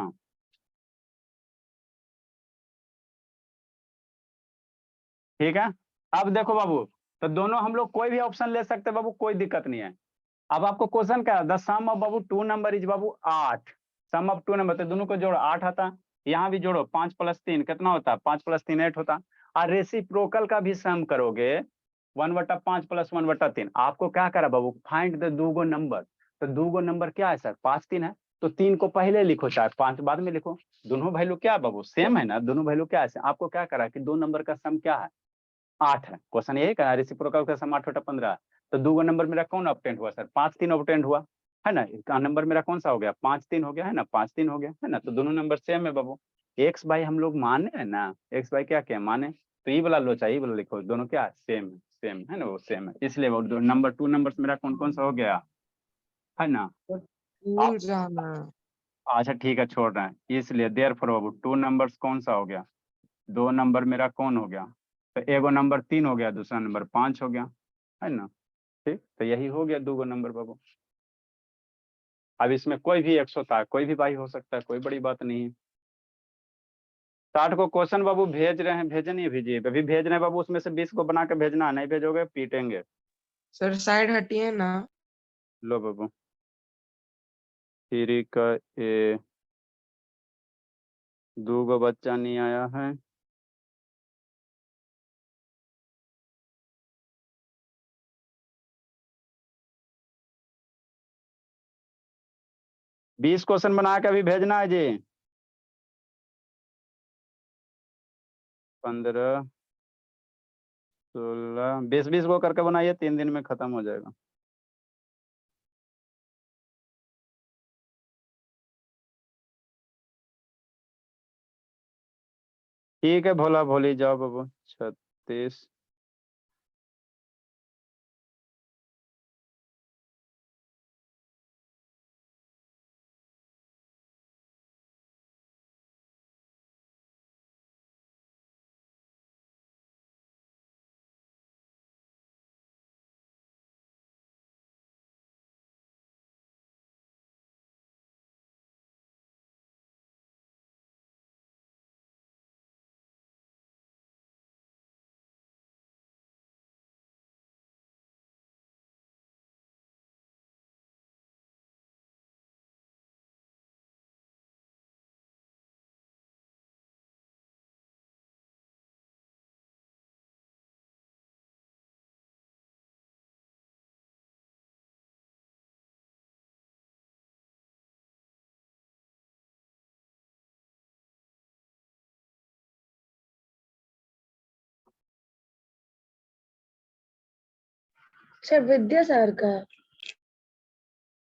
ठीक है। अब देखो बाबू, तो दोनों हम लोग कोई भी ऑप्शन ले सकते हैं बाबू, कोई दिक्कत नहीं है। अब आपको क्वेश्चन क्या है? द सम ऑफ बाबू 2 नंबर इज बाबू 8। सम ऑफ 2 नंबर, तो दोनों को जोड़ो 8 आता। यहाँ भी जोड़ो 5 + 3 कितना होता है? 5 + 3 8 होता। और रेसिप्रोकल का भी सम करोगे 1/5 + 1/3। आपको क्या करा बाबू? Find the 2 number. तो 2 नंबर क्या है सर? 5 3 है, तो 3 को पहले लिखो, चाहे 5 बाद में लिखो। दोनों वैल्यू क्या है बाबू? सेम है ना। दोनों वैल्यू क्या है? आपको क्या करा कि 2 नंबर का सम क्या है? 8 है। क्वेश्चन यही कहा, रेसिप्रोकल का सम 8 बटा 15। तो 2 नंबर मेरा कौन ऑब्टेंड हुआ सर? 5 3 ऑब्टेंड हुआ, है ना। इसका नंबर मेरा कौन सा हो गया, 5 3 हो गया है ना, 5 3 हो गया है ना। तो दोनों नंबर सेम है बाबू। एक्स बाई हम लोग माने है ना, एक्स बाई क्या क्या माने, तो ये वाला लोचा ये वाला लिखो, दोनों क्या सेम है ना, वो सेम है, इसलिए वो नंबर 2 नंबर्स मेरा कौन कौन सा हो गया है ना। भूल जाना। अच्छा ठीक है छोड़ रहे हैं, इसलिए देयरफॉर बाबू 2 नंबर्स कौन सा हो गया, 2 नंबर मेरा कौन हो गया, तो एगो नंबर 3 हो गया, दूसरा नंबर 5 हो गया है ना। ठीक, तो यही हो गया 2 नंबर बाबू। अब इसमें कोई भी एक्स होता है, कोई भी वाई हो सकता है, कोई बड़ी बात नहीं है। 60 को क्वेश्चन बाबू भेज रहे हैं, भेजे नहीं भेजिए, अभी भेज रहे हैं बाबू, उसमें से 20 को बना के भेजना, नहीं भेजोगे पीटेंगे। सर साइड हटिए ना। लो बाबू 3 का ए 2 गो बच्चा नहीं आया है, बीस क्वेश्चन बना के अभी भेजना है जी। 15 16 20 को करके बनाइए, 3 दिन में खत्म हो जाएगा। ठीक है भोला भोली जाओ बाबू। 36सर विद्यासागर का है।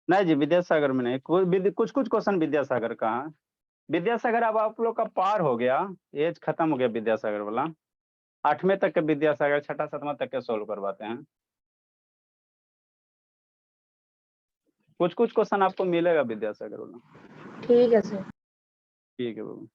नहीं जी विद्यासागर में नहीं, कुछ कुछ क्वेश्चन विद्यासागर का है। विद्यासागर अब आप लोग का पार हो गया, एज खत्म हो गया विद्यासागर वाला। 8वें तक के विद्यासागर, 6ठा 7वां तक के सोल्व करवाते हैं। कुछ कुछ क्वेश्चन आपको मिलेगा विद्यासागर वाला। ठीक है सर। ठीक है बाबू।